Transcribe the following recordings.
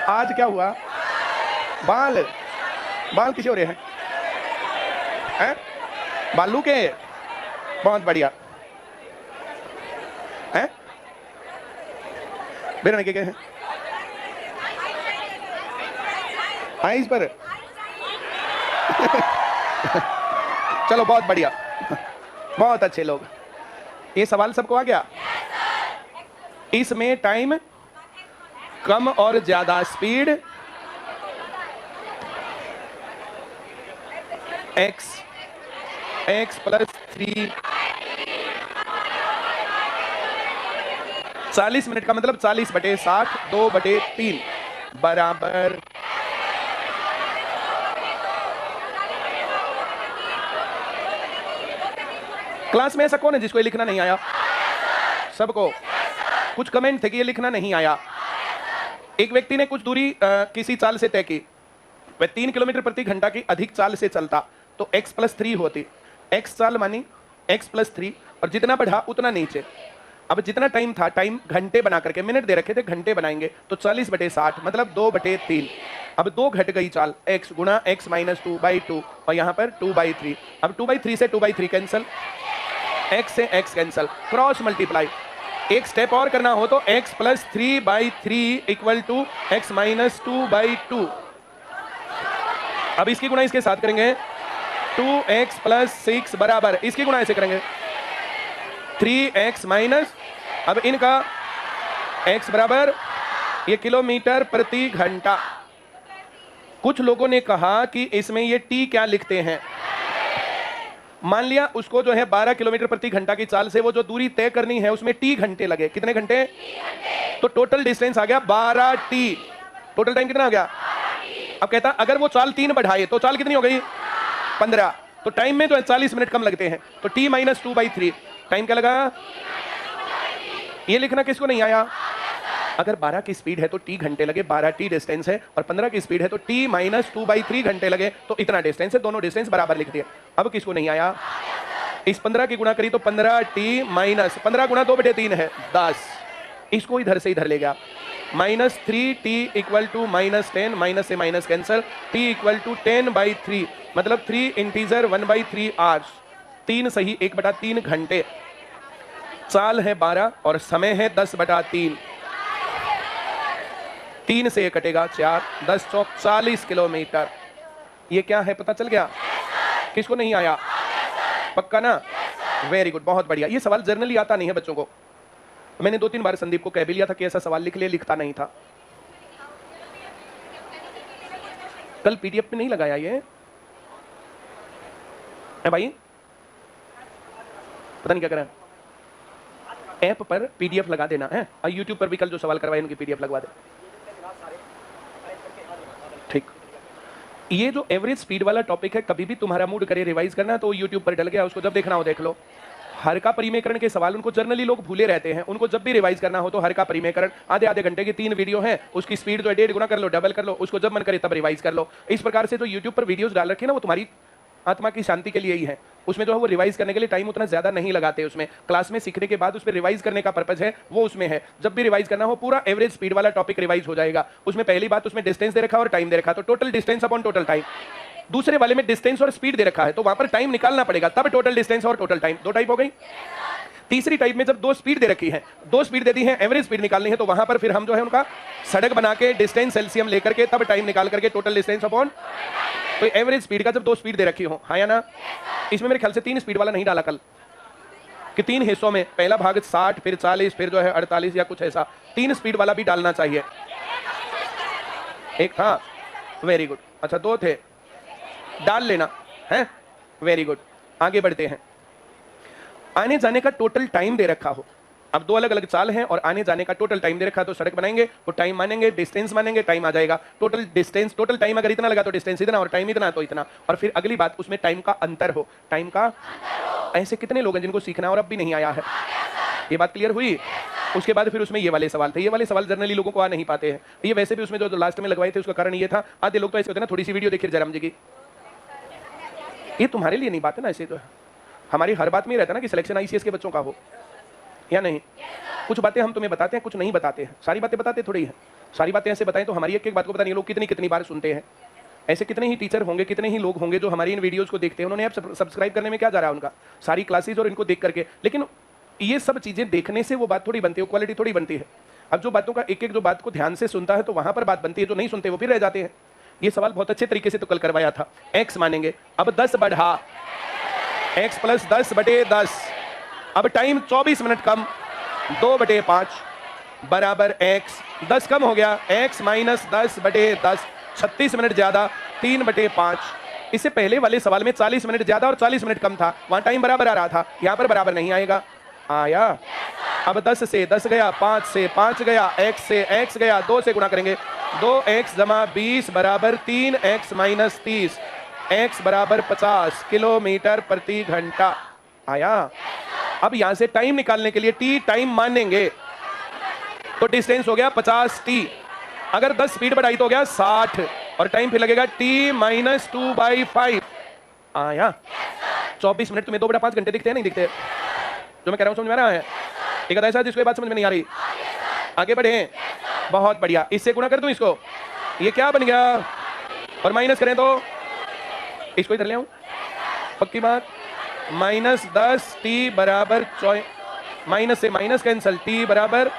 आज क्या हुआ? बाल बाल किसे हो रहे हैं? हैं? बालू के? बहुत बढ़िया। हैं? बेरन के हैं? आइस पर। चलो बहुत बढ़िया, बहुत अच्छे लोग। ये सवाल सबको आ गया? इसमें टाइम कम और ज्यादा स्पीड, x प्लस 3, 40 मिनट का मतलब 40/60, 2/3 बराबर क्लास में ऐसा कौन है जिसको ये लिखना नहीं आया? सबको? कुछ कमेंट थे कि ये लिखना नहीं आया। एक व्यक्ति ने कुछ दूरी किसी चाल से तय की, वह 3 किलोमीटर प्रति घंटा की अधिक चाल से चलता, तो x प्लस 3 होती। x चाल मानी x प्लस 3, और जितना बढ़ा उतना नीचे। अब जितना टाइम था, टाइम घंटे बना करके, मिनट दे रखे थे, घंटे बनाएंगे, तो 40/60 मतलब 2/3। अब 2 घट गई चाल, x गुणा x माइनस 2/2, और यहाँ पर 2/3। अब 2/3 से 2/3 कैंसल, x से x कैंसल, क्रॉस मल्टीप्लाई। एक स्टेप और करना हो तो x plus 3/3 equal to x minus 2/2। अब इसकी गुणा इसके साथ करेंगे, 2x प्लस 6 बराबर, इसकी गुणा ऐसे करेंगे 3x माइनस, अब इनका x बराबर ये किलोमीटर प्रति घंटा। कुछ लोगों ने कहा कि इसमें ये t क्या लिखते हैं। मान लिया उसको जो है 12 किलोमीटर प्रति घंटा की चाल से वो जो दूरी तय करनी है उसमें t घंटे लगे। कितने घंटे? तो टोटल डिस्टेंस आ गया 12t। टोटल टाइम कितना आ गया? अब कहता अगर वो चाल 3 बढ़ाए तो चाल कितनी हो गई? 15। तो टाइम में जो है 40 मिनट कम लगते हैं, तो t माइनस 2/3 टाइम क्या लगा? ये लिखना किसको नहीं आया? अगर 12 की स्पीड है तो t घंटे लगे, 12t डिस्टेंस है, और 15 की स्पीड है तो t माइनस 2/3 घंटे लगे, तो इतना डिस्टेंस है। दोनों डिस्टेंस बराबर लिख दिए। अब किसको नहीं आया? इस 15 की गुणा करी तो 15t माइनस 15 गुणा 2/3 है 10। इसको इधर से इधर ले गया, minus 3t equal to minus 10, minus से minus cancel, t equal to 10/3 मतलब 3 इंटीजर 1/3 आवर्स, 3 सही 1/3 घंटे। चाल है 12 और समय है 10/3। 3 से ये कटेगा 4, 10 चौक 40 किलोमीटर। ये क्या है पता चल गया? किसको नहीं आया? पक्का ना? वेरी गुड, बहुत बढ़िया। ये सवाल जर्नली आता नहीं है बच्चों को। मैंने 2-3 बार संदीप को कह भी लिया था कि ऐसा सवाल लिख ले, लिखता नहीं था। कल पीडीएफ में नहीं लगाया ये है भाई, पता नहीं क्या करें। ऐप पर पीडीएफ लगा देना है, और यूट्यूब पर भी कल जो सवाल करवाए उनकी पीडीएफ लगवा दे। ठीक। ये जो एवरेज स्पीड वाला टॉपिक है, कभी भी तुम्हारा मूड करे रिवाइज करना तो यूट्यूब पर डल गया, उसको जब देखना हो देख लो। हर का परिमेयकरण के सवाल उनको जर्नली लोग भूले रहते हैं, उनको जब भी रिवाइज करना हो तो हर का परिमेयकरण आधे घंटे की 3 वीडियो है, उसकी स्पीड जो है 1.5 गुना कर लो, डबल कर लो, उसको जब मन करे तब रिवाइज कर लो। इस प्रकार से जो यूट्यूब पर वीडियोस डाल रखे ना, वो तुम्हारी आत्मा की शांति के लिए ही है। उसमें जो है वो रिवाइज करने के लिए टाइम उतना ज्यादा नहीं लगाते। उसमें क्लास में सीखने के बाद उस पर रिवाइज करने का पर्पज है, वो उसमें है। जब भी रिवाइज करना हो पूरा एवरेज स्पीड वाला टॉपिक रिवाइज हो जाएगा। उसमें पहली बात उसमें डिस्टेंस दे रखा और टाइम दे रखा, तो total distance upon total time. दूसरे वाले में डिस्टेंस और स्पीड दे रखा है, तो वहां पर टाइम निकालना पड़ेगा, तब टोटल डिस्टेंस और टोटल टाइम। 2 टाइप हो गई। तीसरी टाइप में जब 2 स्पीड दे रखी है, 2 स्पीड दे दी है, एवरेज स्पीड निकालनी है, तो वहां पर फिर हम जो है उनका सड़क बना के डिस्टेंस एलसीएम लेकर के तब टाइम निकाल करके टोटल डिस्टेंस अपॉन, तो एवरेज स्पीड का जब 2 स्पीड दे रखी हो, हाँ या ना? इसमें मेरे ख्याल से 3 स्पीड वाला नहीं डाला कल, कि 3 हिस्सों में, पहला भाग 60, फिर 40, फिर जो है 48 या कुछ ऐसा। 3 स्पीड वाला भी डालना चाहिए। एक था, वेरी गुड। अच्छा 2 थे, डाल लेना है, वेरी गुड। आगे बढ़ते हैं। आने जाने का टोटल टाइम दे रखा हो, अब 2 अलग अलग चाल हैं और आने जाने का टोटल टाइम दे रखा है, तो सड़क बनाएंगे तो टाइम मानेंगे, डिस्टेंस मानेंगे, टाइम आ जाएगा। टोटल डिस्टेंस, टोटल टाइम अगर इतना लगा तो डिस्टेंस इतना, और टाइम इतना तो इतना। और फिर अगली बात उसमें टाइम का अंतर हो, टाइम का। ऐसे कितने लोग हैं जिनको सीखना और अब भी नहीं आया है? ये बात क्लियर हुई? उसके बाद फिर उसमें ये वाले सवाल थे। ये वाले सवाल जनरली लोगों को आ नहीं पाते हैं। ये वैसे भी उसमें जो लास्ट में लगवाए थे उसका कारण ये था, आधे लोग तो ऐसे होते हैं ना, थोड़ी सी वीडियो देखिए जयराम जी की। ये तुम्हारे लिए नहीं बात है ना, ऐसे तो हमारी हर बात में रहता है ना कि सिलेक्शन आईसीएस के बच्चों का हो या नहीं। कुछ बातें हम तुम्हें बताते हैं, कुछ नहीं बताते हैं, सारी बातें बताते थोड़ी है। सारी बातें ऐसे बताएं तो हमारी एक एक बात को पता नहीं लोग कितनी कितनी बार सुनते हैं। ऐसे कितने ही टीचर होंगे, कितने ही लोग होंगे जो हमारी इन वीडियोस को देखते हैं, उन्होंने अब सब्सक्राइब करने में क्या जा रहा है उनका, सारी क्लासेज और इनको देख करके। लेकिन ये सब चीजें देखने से वो बात थोड़ी बनती है, क्वालिटी थोड़ी बनती है। अब जो बातों का एक एक जो बात को ध्यान से सुनता है तो वहां पर बात बनती है, जो नहीं सुनते वो फिर रह जाते हैं। ये सवाल बहुत अच्छे तरीके से तो कल करवाया था। x मानेंगे, अब 10 बढ़ा x प्लस 10 बटे 10, अब टाइम 24 मिनट कम, 2/5 बराबर x, 10 कम हो गया, x माइनस 10 बटे 10, 36 मिनट ज्यादा, 3/5। इससे पहले वाले सवाल में 40 मिनट ज्यादा और 40 मिनट कम था, वहां टाइम बराबर आ रहा था, यहां पर बराबर नहीं आएगा। आया। अब 10 से 10 गया, 5 से 5 गया, x से x गया, 2 से गुणा करेंगे, 2x जमा 20 बराबर 3x माइनस 30, x बराबर 50 किलोमीटर प्रति घंटा। आया। अब यहां से टाइम निकालने के लिए t टाइम मानेंगे तो डिस्टेंस हो गया 50t, अगर 10 स्पीड बढ़ाई तो हो गया 60 और टाइम फिर लगेगा t माइनस 2/5। आया। 24 मिनट तुम्हें 2/5 घंटे दिखते हैं नहीं दिखते? जो मैं कह रहा हूं समझ में आ रहा है? एक ऐसा जिसको ये बात समझ में नहीं आ रही, आगे बढ़े। बहुत बढ़िया, इससे गुणा कर दूं इसको, ये क्या बन गया, और माइनस करें तो इसको इधर ले आऊं, पक्की बात। माइनस 10 t बराबर माइनस से माइनस कैंसल, t बराबर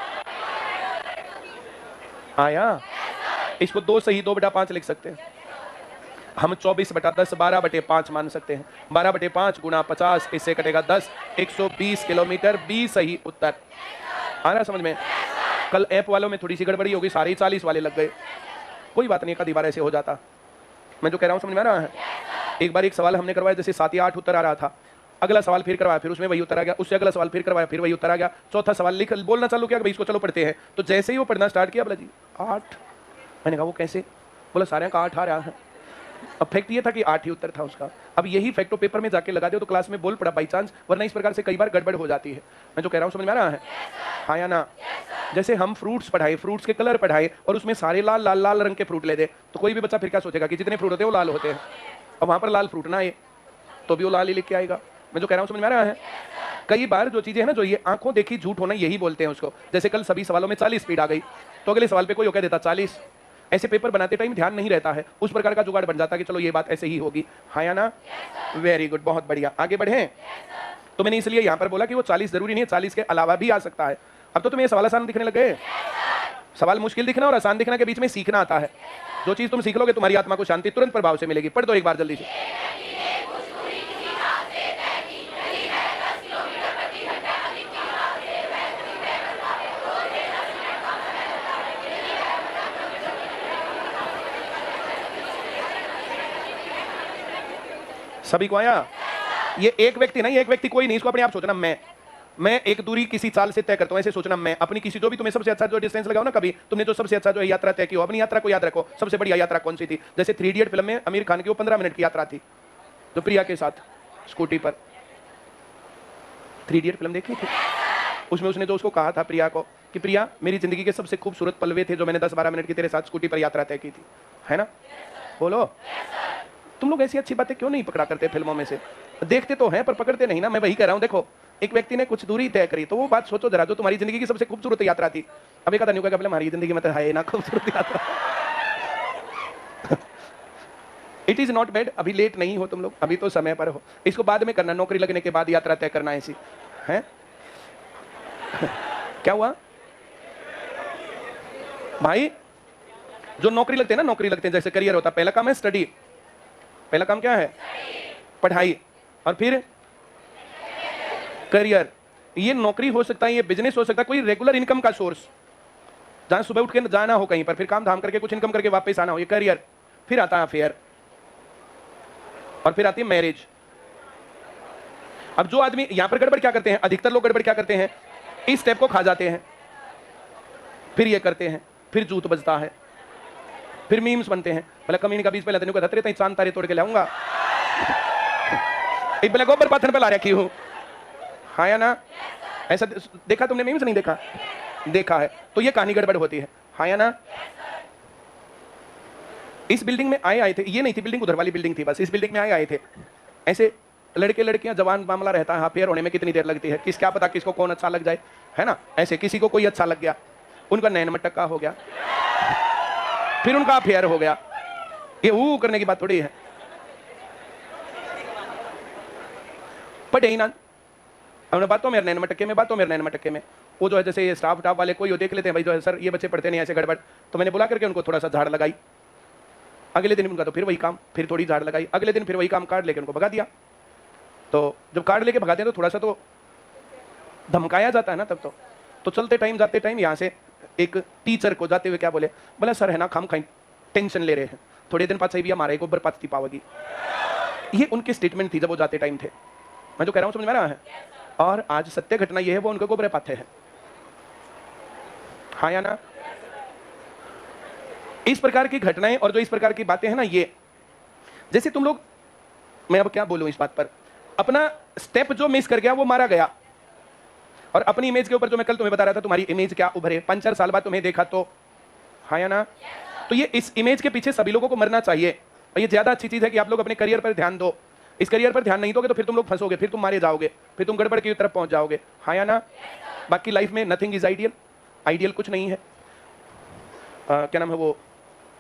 आया। इसको 2 सही 2/5 लिख सकते हैं हम, 24/10 12/5 मान सकते हैं। 12/5 गुणा 50, इससे कटेगा 10, 120 किलोमीटर, 20 सही उत्तर। आ रहा समझ में? कल ऐप वालों में थोड़ी सी गड़बड़ी होगी, सारे 40 वाले लग गए, कोई बात नहीं, एक आधी बार ऐसे हो जाता। मैं जो कह रहा हूं समझ में आ रहा है? एक बार एक सवाल हमने करवाया, जैसे 7 या 8 उत्तर आ रहा था, अगला सवाल फिर करवाया, फिर उसमें वही उत्तर आ गया, उससे अगला सवाल फिर करवाया, फिर वही उत्तर आ गया, चौथा सवाल लिख बोलना चालू किया भाई इसको चलो पढ़ते हैं, तो जैसे ही वो पढ़ना स्टार्ट किया, बोला जी 8। मैंने कहा वो कैसे? बोला सारे का 8 आ रहा है। अब फैक्ट ये था कि 8 ही उत्तर था उसका। अब यही फैक्ट पेपर में जाके लगा दो तो क्लास में बोल पड़ा बाई चांस, वरना इस प्रकार से कई बार गड़बड़ हो जाती है। मैं जो कह रहा हूं समझ में आ रहा है? हाँ या ना? जैसे हम फ्रूट्स पढ़ाए, फ्रूट्स के कलर पढ़ाए और उसमें सारे लाल लाल लाल रंग के फ्रूट ले दे, तो कोई भी बच्चा फिर क्या सोचेगा कि जितने फ्रूट होते हैं वो लाल होते हैं, अब वहां पर लाल फ्रूट ना आए तो भी वो लाल ही लिख के आएगा। मैं जो कह रहा हूं समझ में आ रहा है? कई बार जो चीजें है ना, जो ये आंखों देखी झूठ होना, यही बोलते हैं उसको। जैसे कल सभी सवालों में 40 स्पीड आ गई, तो अगले सवाल पे कोई कह देता 40। ऐसे पेपर बनाते टाइम ध्यान नहीं रहता है, उस प्रकार का जुगाड़ बन जाता कि चलो ये बात ऐसे ही होगी। हाँ या ना? वेरी गुड, बहुत बढ़िया। आगे बढ़े। तो मैंने इसलिए यहां पर बोला कि वो 40 जरूरी नहीं है, 40 के अलावा भी आ सकता है। अब तो तुम्हें ये सवाल आसान दिखने लग गए। सवाल मुश्किल दिखना और आसान दिखना के बीच में सीखना आता है। जो चीज तुम सीख लोगे तुम्हारी आत्मा को शांति तुरंत प्रभाव से मिलेगी। पढ़ दो एक बार जल्दी से। सभी को आया? ये एक व्यक्ति नहीं, एक व्यक्ति कोई नहीं, इसको अपने आप सोचना। मैं एक दूरी किसी चाल से तय करता हूं, ऐसे सोचना। मैं अपनी किसी, जो भी तुम्हें सबसे अच्छा जो डिस्टेंस लगाओ ना, कभी तुमने जो सबसे अच्छा जो यात्रा तय की हो, अपनी यात्रा को याद रखो। सबसे बढ़िया यात्रा कौन सी थी? जैसे 3 इडियट फिल्म में आमिर खान की वो 15 मिनट की यात्रा थी, जो प्रिया के साथ स्कूटी पर। 3 इडियट फिल्म देखी थी? उसमें उसने जो उसको कहा था प्रिया को कि प्रिया, मेरी जिंदगी के सबसे खूबसूरत पल वे थे जो मैंने 10-12 मिनट की तेरे साथ स्कूटी पर यात्रा तय की थी, है ना? बोलो। तुम लोग ऐसी अच्छी बातें क्यों नहीं पकड़ा करते फिल्मों में से? देखते तो हैं पर पकड़ते नहीं ना। मैं वही कह रहा हूं, देखो एक व्यक्ति ने कुछ दूरी तय करी, तो वो बात सोचो जरा, जो तुम्हारी जिंदगी की सबसे खूबसूरत यात्रा थी। अब एक आधा न्यू का हमारी जिंदगी में तो है ना खूबसूरत यात्रा। इट इज नॉट बैड, अभी लेट नहीं हो तुम लोग, अभी तो समय पर हो। इसको बाद में करना, नौकरी लगने के बाद यात्रा तय करना ऐसी है। क्या हुआ भाई? जो नौकरी लगते हैं ना, नौकरी लगते हैं, जैसे करियर होता है, पहला काम है स्टडी। पहला काम क्या है? पढ़ाई, और फिर करियर। ये नौकरी हो सकता है, ये बिजनेस हो सकता है, कोई रेगुलर इनकम का सोर्स, जहां सुबह उठ के जाना हो कहीं पर, फिर काम धाम करके कुछ इनकम करके वापस आना हो, ये करियर। फिर आता है अफेयर, और फिर आती है मैरिज। अब जो आदमी यहां पर गड़बड़ क्या करते हैं, अधिकतर लोग गड़बड़ क्या करते हैं, इस स्टेप को खा जाते हैं, फिर ये करते हैं, फिर जूत बजता है, फिर मीम्स बनते हैं। भला कमीनी का बीच पहले तेन को धतरे तई चांद तारे तोड़ के लाऊंगा, एक भले गोबर पाथन पे ला रखी हूं। हाँ या ना? ऐसा देखा तुमने मीम्स? नहीं देखा? देखा है। तो ये कहानी गड़बड़ होती है। हाँ या ना? इस बिल्डिंग में आए थे, ये नहीं थी बिल्डिंग, उधर वाली बिल्डिंग थी, बस इस बिल्डिंग में आए थे। ऐसे लड़के लड़कियां, जवान मामला रहता है, हाँ, पेयर होने में कितनी देर लगती है, किस क्या पता किसको कौन अच्छा लग जाए, है ना? ऐसे किसी को कोई अच्छा लग गया, उनका नैन मटक्का हो गया। फिर उनका अफेयर हो गया। ये वो करने की बात थोड़ी है। पढ़े ही ना, हमने बातों में 99% में वो जो है जैसे ये स्टाफ वाले कोई देख लेते हैं भाई जो है सर ये बच्चे पढ़ते नहीं ऐसे गड़बड़, तो मैंने बुला करके उनको थोड़ा सा झाड़ लगाई। अगले दिन उनका तो फिर वही काम, फिर थोड़ी झाड़ लगाई, अगले दिन फिर वही काम, कार्ड लेके उनको भगा दिया। तो जब कार्ड लेके भगाते हैं तो थोड़ा सा तो धमकाया जाता है ना तब तो चलते टाइम जाते टाइम यहाँ से एक टीचर को जाते हुए क्या बोले, बोला सर है ना खाम खाई टेंशन ले रहे हैं, थोड़े दिन बाद सही भी हमारे गोबर पाती पावेगी। ये उनकी स्टेटमेंट थी जब वो जाते टाइम थे। मैं जो कह रहा हूँ समझ में आ रहा है। और आज सत्य घटना ये है वो उनके गोबर पाते हैं, हाँ या ना। इस प्रकार की घटनाएं और जो इस प्रकार की बातें हैं ना, ये जैसे तुम लोग, मैं अब क्या बोलूं इस बात पर, अपना स्टेप जो मिस कर गया वो मारा गया। और अपनी इमेज के ऊपर जो मैं कल तुम्हें बता रहा था, तुम्हारी इमेज क्या उभरे 5-4 साल बाद तुम्हें देखा तो, हाँ या ना। तो ये इस इमेज के पीछे सभी लोगों को मरना चाहिए। और ये ज्यादा अच्छी चीज है कि आप लोग अपने करियर पर ध्यान दो। इस करियर पर ध्यान नहीं दोगे तो फिर तुम लोग फंसोगे, फिर तुम मारे जाओगे, फिर तुम गड़बड़ की तरफ पहुंच जाओगे, हाँ या ना। बाकी लाइफ में नथिंग इज आइडियल, आइडियल कुछ नहीं है। क्या नाम है वो,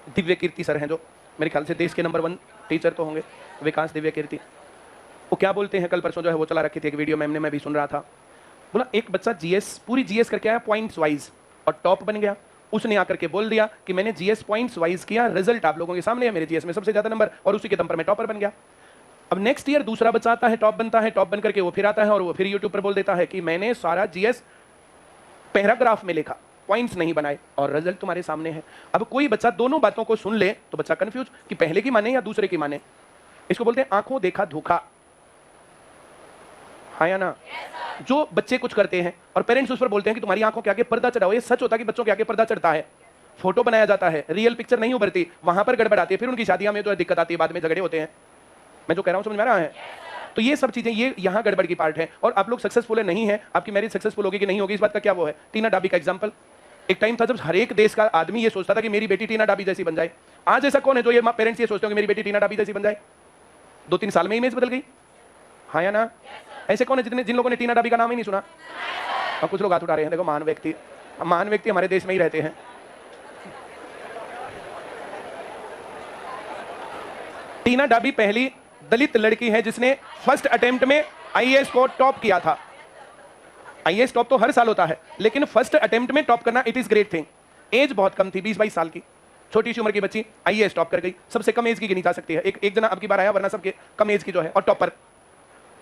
दिव्य कीर्ति सर हैं जो मेरे ख्याल से देश के नंबर 1 टीचर तो होंगे, विकास दिव्य कीर्ति। वो क्या बोलते हैं, कल परसों जो है वो चला रखी थी एक वीडियो मैम ने, मैं भी सुन रहा था। बोला एक बच्चा जीएस पूरी जीएस करके आया पॉइंट्स वाइज और टॉप बन गया। उसने आकर के बोल दिया कि मैंने जीएस पॉइंट्स वाइज किया, रिजल्ट आप लोगों के सामने है, मेरे जीएस में सबसे ज्यादा नंबर, और उसी के दम पर मैं टॉपर बन गया। अब नेक्स्ट ईयर दूसरा बच्चा आता है, टॉप बनता है, टॉप बन करके वो फिर आता है और वो फिर यूट्यूब पर बोल देता है कि मैंने सारा जीएस पैराग्राफ में लिखा, पॉइंट्स नहीं बनाए, और रिजल्ट तुम्हारे सामने है। अब कोई बच्चा दोनों बातों को सुन ले तो बच्चा कंफ्यूज कि पहले की माने या दूसरे की माने। इसको बोलते हैं आंखों देखा धोखा, हाँ या ना। जो बच्चे कुछ करते हैं और पेरेंट्स उस पर बोलते हैं कि तुम्हारी आंखों के आगे पर्दा चढ़ाओ, ये सच होता है कि बच्चों के आगे पर्दा चढ़ता है, फोटो बनाया जाता है, रियल पिक्चर नहीं उभरती, वहां पर गड़बड़ आती है, फिर उनकी शादियों में जो है दिक्कत आती है, बाद में झगड़े होते हैं। मैं जो कह रहा हूं समझ में आ रहा है। तो ये सब चीजें ये यहाँ गड़बड़ की पार्ट है। और आप लोग सक्सेसफुल है नहीं है, आपकी मैरिज सक्सेसफुल होगी कि नहीं होगी इस बात का क्या वो है। टीना डाबी का एग्जांपल, एक टाइम था जब हर एक देश का आदमी ये सोचता था कि मेरी बेटी टीना डाबी जैसी बन जाए। आज ऐसा कौन है जो ये पेरेंट्स ये सोचते हो कि मेरी बेटी टीना डाबी जैसी बन जाए? 2-3 साल में इमेज बदल गई, हाँ या ना। ऐसे कौन है जिन लोगों ने टीना डाबी का नाम ही नहीं सुना? और कुछ लोग हाथ उठा रहे हैं, देखो महान व्यक्ति हमारे देश में ही रहते हैं। टीना डाबी पहली दलित लड़की है जिसने फर्स्ट अटेम्प्ट में आईएएस को टॉप किया था। आईएएस टॉप तो हर साल होता है, लेकिन फर्स्ट अटेम्प्ट में टॉप करना it is great thing. Age बहुत कम थी, 20-22 साल की छोटी सी उम्र की बच्ची आईएएस टॉप कर गई। सबसे कम एज की गिनी जा सकती है, एक जना अब की बार आया, वरना सबके कम एज की जो है और टॉपर।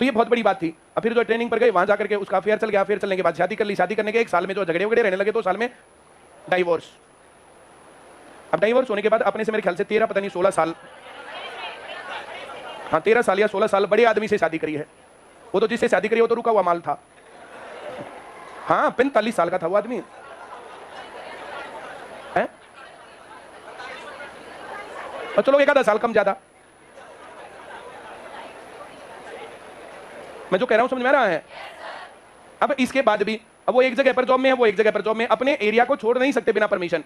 तो ये बहुत बड़ी बात थी। अब फिर जो ट्रेनिंग पर गए, वहां जाकर के उसका अफेयर चल गया, अफेयर चलने के बाद शादी कर ली, शादी करने के 1 साल में जो झगड़े वगड़े रहने लगे, 2 साल में डाइवोर्स। अब डाइवोर्स होने के बाद अपने से मेरे ख्याल से 13 पता नहीं 16 साल, हाँ 13 साल या 16 साल बड़े आदमी से शादी करी है। वो तो जिससे शादी करी वो तो रुका हुआ माल था, हाँ 45 साल का था वो आदमी है। और चलो 1 आधा साल कम ज्यादा, मैं जो कह रहा हूं समझ में आ रहा है। अब इसके बाद भी अब वो एक जगह पर जॉब में है, वो एक जगह पर जॉब में, अपने एरिया को छोड़ नहीं सकते बिना परमिशन।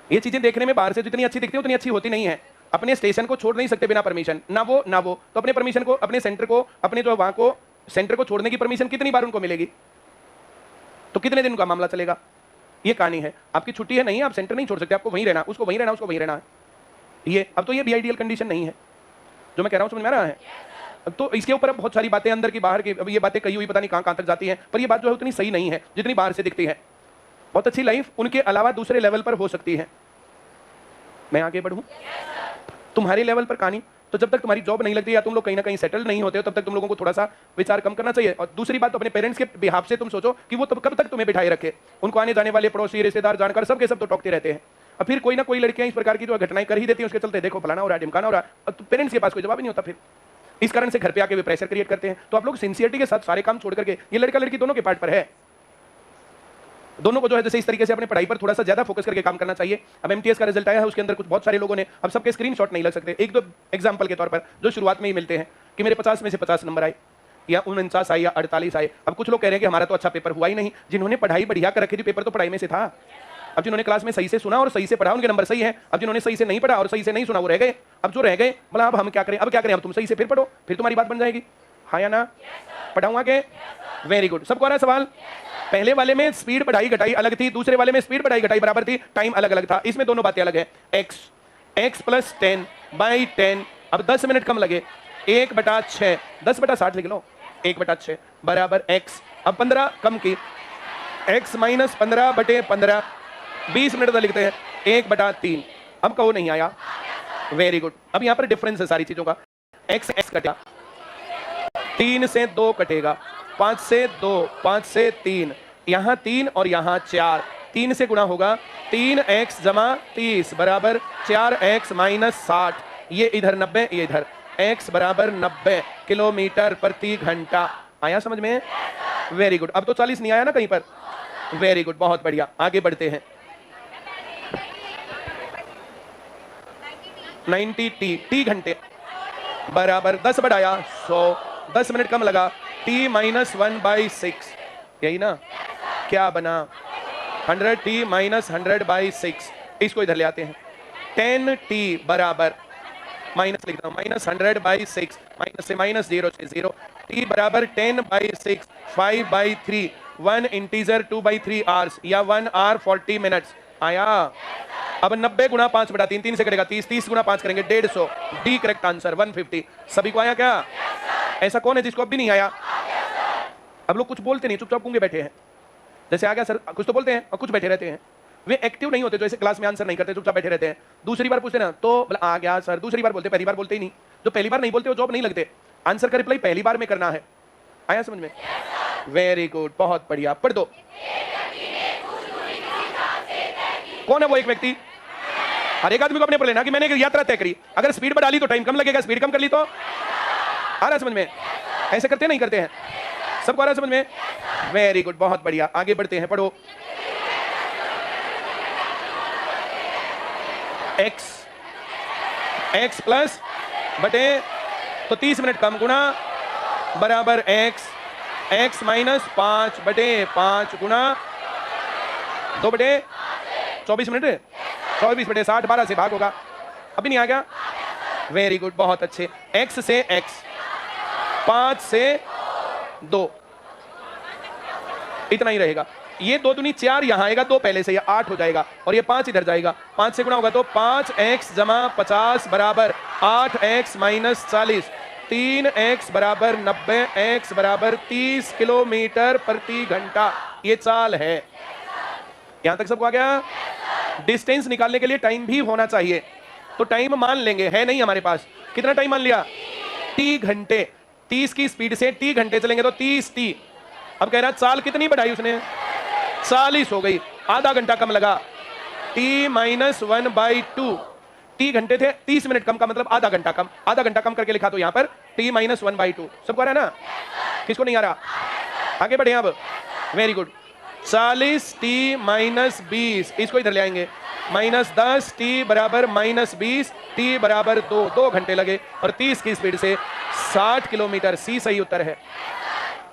ये चीजें देखने में बाहर से जितनी अच्छी दिखती है उतनी अच्छी होती नहीं है। अपने स्टेशन को छोड़ नहीं सकते बिना परमिशन, ना वो तो अपने परमिशन को, अपने सेंटर को, अपने जो वहां को सेंटर को छोड़ने की परमिशन कितनी बार उनको मिलेगी? तो कितने दिन का मामला चलेगा? ये कहानी है। आपकी छुट्टी है, नहीं आप सेंटर नहीं छोड़ सकते, आपको वहीं रहना, उसको वहीं रहना, उसको वहीं रहना है। ये अब तो ये भी आइडियल कंडीशन नहीं है जो मैं कह रहा हूं, समझ में आ रहा है। तो इसके ऊपर अब बहुत सारी बातें अंदर की बाहर की, अब ये बातें कही हुई पता नहीं कहां तक जाती हैं, पर ये बात जो है उतनी सही नहीं है जितनी बाहर से दिखती है। बहुत अच्छी लाइफ उनके अलावा दूसरे लेवल पर हो सकती है। मैं आगे बढ़ूं तुम्हारे लेवल पर कहानी, तो जब तक तुम्हारी जॉब नहीं लगती या तुम लोग कहीं ना कहीं सेटल नहीं होते हो तब तक तुम लोगों को थोड़ा सा विचार कम करना चाहिए। और दूसरी बात, तो अपने पेरेंट्स के बिहाफ से तुम सोचो कि वो कब तक तुम्हें बिठाए रखे। उनको आने जाने वाले पड़ोसी रिश्तेदार जानकर सब के सब तो टोकते रहते हैं। और फिर कोई ना कोई लड़कियां इस प्रकार की जो घटनाएं कर ही देती हैं, उसके चलते देखो फलाना हो रहा है, ढिमकाना हो रहा है, तो पेरेंट्स के पास कोई जवाब नहीं होता। फिर इस कारण से घर पे आके वे प्रेशर क्रिएट करते हैं। तो आप लोग सिंसियरिटी के साथ सारे काम छोड़ करके, ये लड़का लड़की दोनों के पार्ट पर है, दोनों को जो है जैसे इस तरीके से अपने पढ़ाई पर थोड़ा सा ज्यादा फोकस करके काम करना चाहिए। अब एमटीएस का रिजल्ट आया है, उसके अंदर कुछ बहुत सारे लोगों ने, अब सबके स्क्रीनशॉट नहीं लग सकते, 1-2 एग्जांपल के तौर पर जो शुरुआत में ही मिलते हैं कि मेरे 50 में से 50 नंबर आए या 49 आए या 48 आए। अब कुछ लोग कह रहे हैं कि हमारा तो अच्छा पेपर हुआ ही नहीं। जिन्होंने पढ़ाई बढ़िया कर रखी थी, पेपर तो पढ़ाई में से था। अब जिन्होंने क्लास में सही से सुना और सही से पढ़ा उनके नंबर सही है। अब जिन्होंने सही से नहीं पढ़ा और सही से नहीं सुना वो रह गए। अब जो रह गए बोला अब हम क्या करें, अब क्या करें, अब तुम सही से फिर पढ़ो, फिर तुम्हारी बात बन जाएगी, हाँ या ना। पढ़ाऊंगा के वेरी गुड। सबको आ रहा है सवाल? पहले वाले में स्पीड बढ़ाई घटाई अलग थी, दूसरे वाले में स्पीड बढ़ाई घटाई बराबर थी, टाइम अलग अलग था। इसमें दोनों बातें अलग है। x प्लस 10/10, अब 10 मिनट कम लगे, 1/6, 10/60 लिख लो, 1/6 बराबर x। अब 15 कम की, x माइनस 15/15, 20 मिनट लिखते हैं, 1/3। अब कहो नहीं आया, वेरी गुड। अब यहां पर डिफरेंस है सारी चीजों का। x कटेगा, 3 से 2 कटेगा, 5 से 2, 5 से 3, यहां 3 और यहां 4, 3 से गुणा होगा, 3x जमा 30 बराबर 4x माइनस 60, ये इधर 90, ये इधर, x बराबर 90 किलोमीटर प्रति घंटा। आया समझ में? Very good. अब तो 40 नहीं आया ना कहीं पर? वेरी गुड, बहुत बढ़िया। आगे बढ़ते हैं। 90t, t घंटे बराबर 10 बढ़ाया 100, 10 मिनट कम लगा, t माइनस 1/6, यही ना? क्या बना? 100t माइनस 100/6, इसको इधर ले आते हैं। 10t बराबर, माइनस लिखता हूं, माइनस 100/6, माइनस से माइनस 0 से 0, t बराबर 10/6, 5/3, 1 इंटीजर 2/3 आवर्स, या 1 hour 40 मिनट्स। आया? अब 90 गुणा 5/3, 3 से कटेगा 30, 30 गुणा 5 करेंगे 150, डी करेक्ट आंसर 150। सभी को आया क्या? ऐसा कौन है जिसको अब भी नहीं आया? अब लोग कुछ बोलते नहीं, चुपचाप गूंगे बैठे हैं। जैसे आ गया सर, कुछ तो बोलते हैं और कुछ बैठे रहते हैं। वे एक्टिव नहीं होते, जो ऐसे क्लास में आंसर नहीं करते, चुपचाप बैठे रहते हैं। दूसरी बार पूछते ना तो आ गया सर, दूसरी बार बोलते, पहली बार बोलते ही नहीं। जो पहली बार नहीं बोलते वो जॉब नहीं लगते। आंसर का रिप्लाई पहली बार में करना है। आया समझ में? वेरी गुड, बहुत बढ़िया। पढ़ दो। कौन है वो एक व्यक्ति? हर एक आदमी को अपने पढ़ लेना कि मैंने एक यात्रा तय करी, अगर स्पीड बढ़ा ली तो टाइम कम लगेगा, स्पीड कम कर ली तो। आ रहा समझ में? ऐसे करते नहीं करते हैं? सबको आ रहा समझ में? वेरी गुड, बहुत बढ़िया। आगे बढ़ते हैं, पढ़ो। x प्लस बटे, तो 30 मिनट कम गुणा बराबर x माइनस 5/5 गुणा 2/24 मिनट, 24/60, 12 से भाग होगा। अभी नहीं आ गया? वेरी गुड, बहुत अच्छे। x से x, 5 से 2, इतना ही रहेगा। ये 2 दूनी 4 यहां आएगा, 2 पहले से, ये 8 हो जाएगा, और ये 5 इधर जाएगा। 5 से गुणा होगा तो 5x जमा 50 बराबर 8x माइनस 40, 3x बराबर 90, x बराबर 30 किलोमीटर प्रति घंटा। ये चाल है। यहां तक सबको आ गया? डिस्टेंस निकालने के लिए टाइम भी होना चाहिए, तो टाइम मान लेंगे, है नहीं हमारे पास। कितना टाइम मान लिया? t घंटे। 30 की स्पीड से t घंटे चलेंगे तो 30t। अब कह रहा चाल कितनी बढ़ाई उसने? 40 हो गई, आधा घंटा कम लगा, t माइनस 1/2। t घंटे थे, 30 मिनट कम का मतलब आधा घंटा कम, आधा घंटा कम करके लिखा तो यहां पर t माइनस 1/2। सबको आ रहा है ना? किसको नहीं आ रहा? आगे बढ़े अब। Very good. 40t माइनस 20, इसको इधर ले आएंगे, माइनस 10t बराबर माइनस 20, t बराबर 2 घंटे लगे, और 30 की स्पीड से 60 किलोमीटर। सी सही उत्तर है।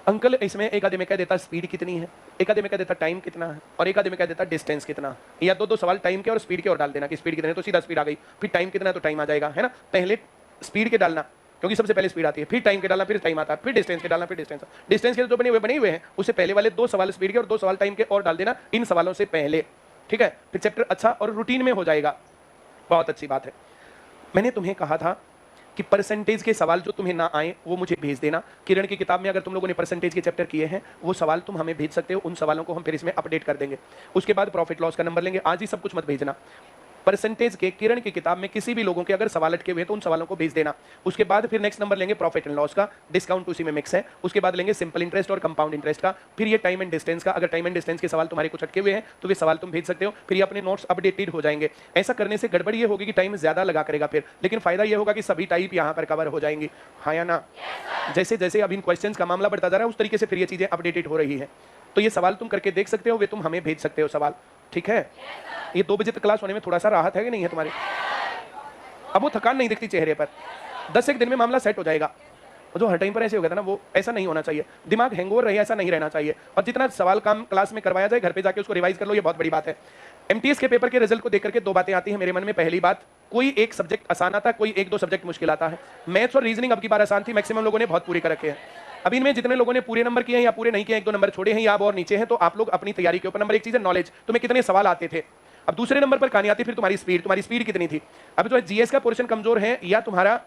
अंकल इसमें एक आदमी कह देता स्पीड कितनी है, एक आदमी कह देता टाइम कितना है, और एक आदमी कह देता डिस्टेंस कितना, या दो सवाल टाइम के और स्पीड के और डाल देना कि स्पीड कितनी है, तो सीधा स्पीड आ गई। फिर टाइम कितना है तो टाइम आ जाएगा, है ना? पहले स्पीड के डालना, क्योंकि सबसे पहले स्पीड आती है, फिर टाइम के डालना, फिर टाइम आता है, फिर डिस्टेंस के डालना, फिर डिस्टेंस। डिस्टेंस के जो बने हुए हैं उससे पहले वाले 2 सवाल स्पीड के और 2 सवाल टाइम के और डाल देना इन सवालों से पहले, ठीक है? फिर चैप्टर अच्छा और रूटीन में हो जाएगा। बहुत अच्छी बात है। मैंने तुम्हें कहा था कि परसेंटेज के सवाल जो तुम्हें ना आए वो मुझे भेज देना। किरण की किताब में अगर तुम लोगों ने परसेंटेज के चैप्टर किए हैं वो सवाल तुम हमें भेज सकते हो, उन सवालों को हम फिर इसमें अपडेट कर देंगे। उसके बाद प्रॉफिट लॉस का नंबर लेंगे। आज ही सब कुछ मत भेजना। परसेंटेज के किरण की किताब में किसी भी लोगों के अगर सवाल अटके हुए तो उन सवालों को भेज देना। उसके बाद फिर नेक्स्ट नंबर लेंगे प्रॉफिट एंड लॉस का, डिस्काउंट उसी में मिक्स है। उसके बाद लेंगे सिंपल इंटरेस्ट और कंपाउंड इंटरेस्ट का। फिर ये टाइम एंड डिस्टेंस का, अगर टाइम एंड डिस्टेंस के सवाल तुम्हारे कुछ अटके हुए हैं तो वे सवाल तुम भेज सकते हो। फिर ये अपने नोट्स अपडेटेड हो जाएंगे। ऐसा करने से गड़बड़ ये होगी कि टाइम ज्यादा लगा करेगा फिर, लेकिन फायदा ये होगा कि सभी टाइप यहाँ पर कवर हो जाएंगी। हाँ या ना? जैसे जैसे अब इन क्वेश्चंस का मामला बढ़ता जा रहा है उस तरीके से फिर ये चीजें अपडेटेड हो रही है। तो ये सवाल तुम करके देख सकते हो, वे तुम हमें भेज सकते हो सवाल, ठीक है? ये 2 बजे तक क्लास होने में थोड़ा सा राहत है कि नहीं है तुम्हारी? अब वो थकान नहीं दिखती चेहरे पर। 10 एक दिन में मामला सेट हो जाएगा। जो हर टाइम पर ऐसे हो गया था ना, वो ऐसा नहीं होना चाहिए। दिमाग हैंगओवर रहे ऐसा नहीं रहना चाहिए। और जितना सवाल काम क्लास में करवाया जाए घर पे जाके उसको रिवाइज कर लो, ये बहुत बड़ी बात है। एमटीएस के पेपर के रिजल्ट को देख करके 2 बातें आती हैं मेरे मन में। पहली बात, कोई एक सब्जेक्ट आसान आता है, कोई 1-2 सब्जेक्ट मुश्किल आता है। मैथ्स और रीजनिंग अब की बार आसान थी, मैक्सिमम लोगों ने बहुत पूरी कर रखे हैं। अब इनमें जितने लोगों ने पूरे नंबर किए हैं या पूरे नहीं किए हैं, 1-2 नंबर छोड़े हैं या अब और नीचे हैं, तो आप लोग अपनी तैयारी के ऊपर, नंबर एक चीज है नॉलेज, तुम्हें कितने सवाल आते थे। अब दूसरे नंबर पर कहानी आती है फिर तुम्हारी स्पीड कितनी थी। अब जो है जीएस का पोर्शन कमजोर है या तुम्हारा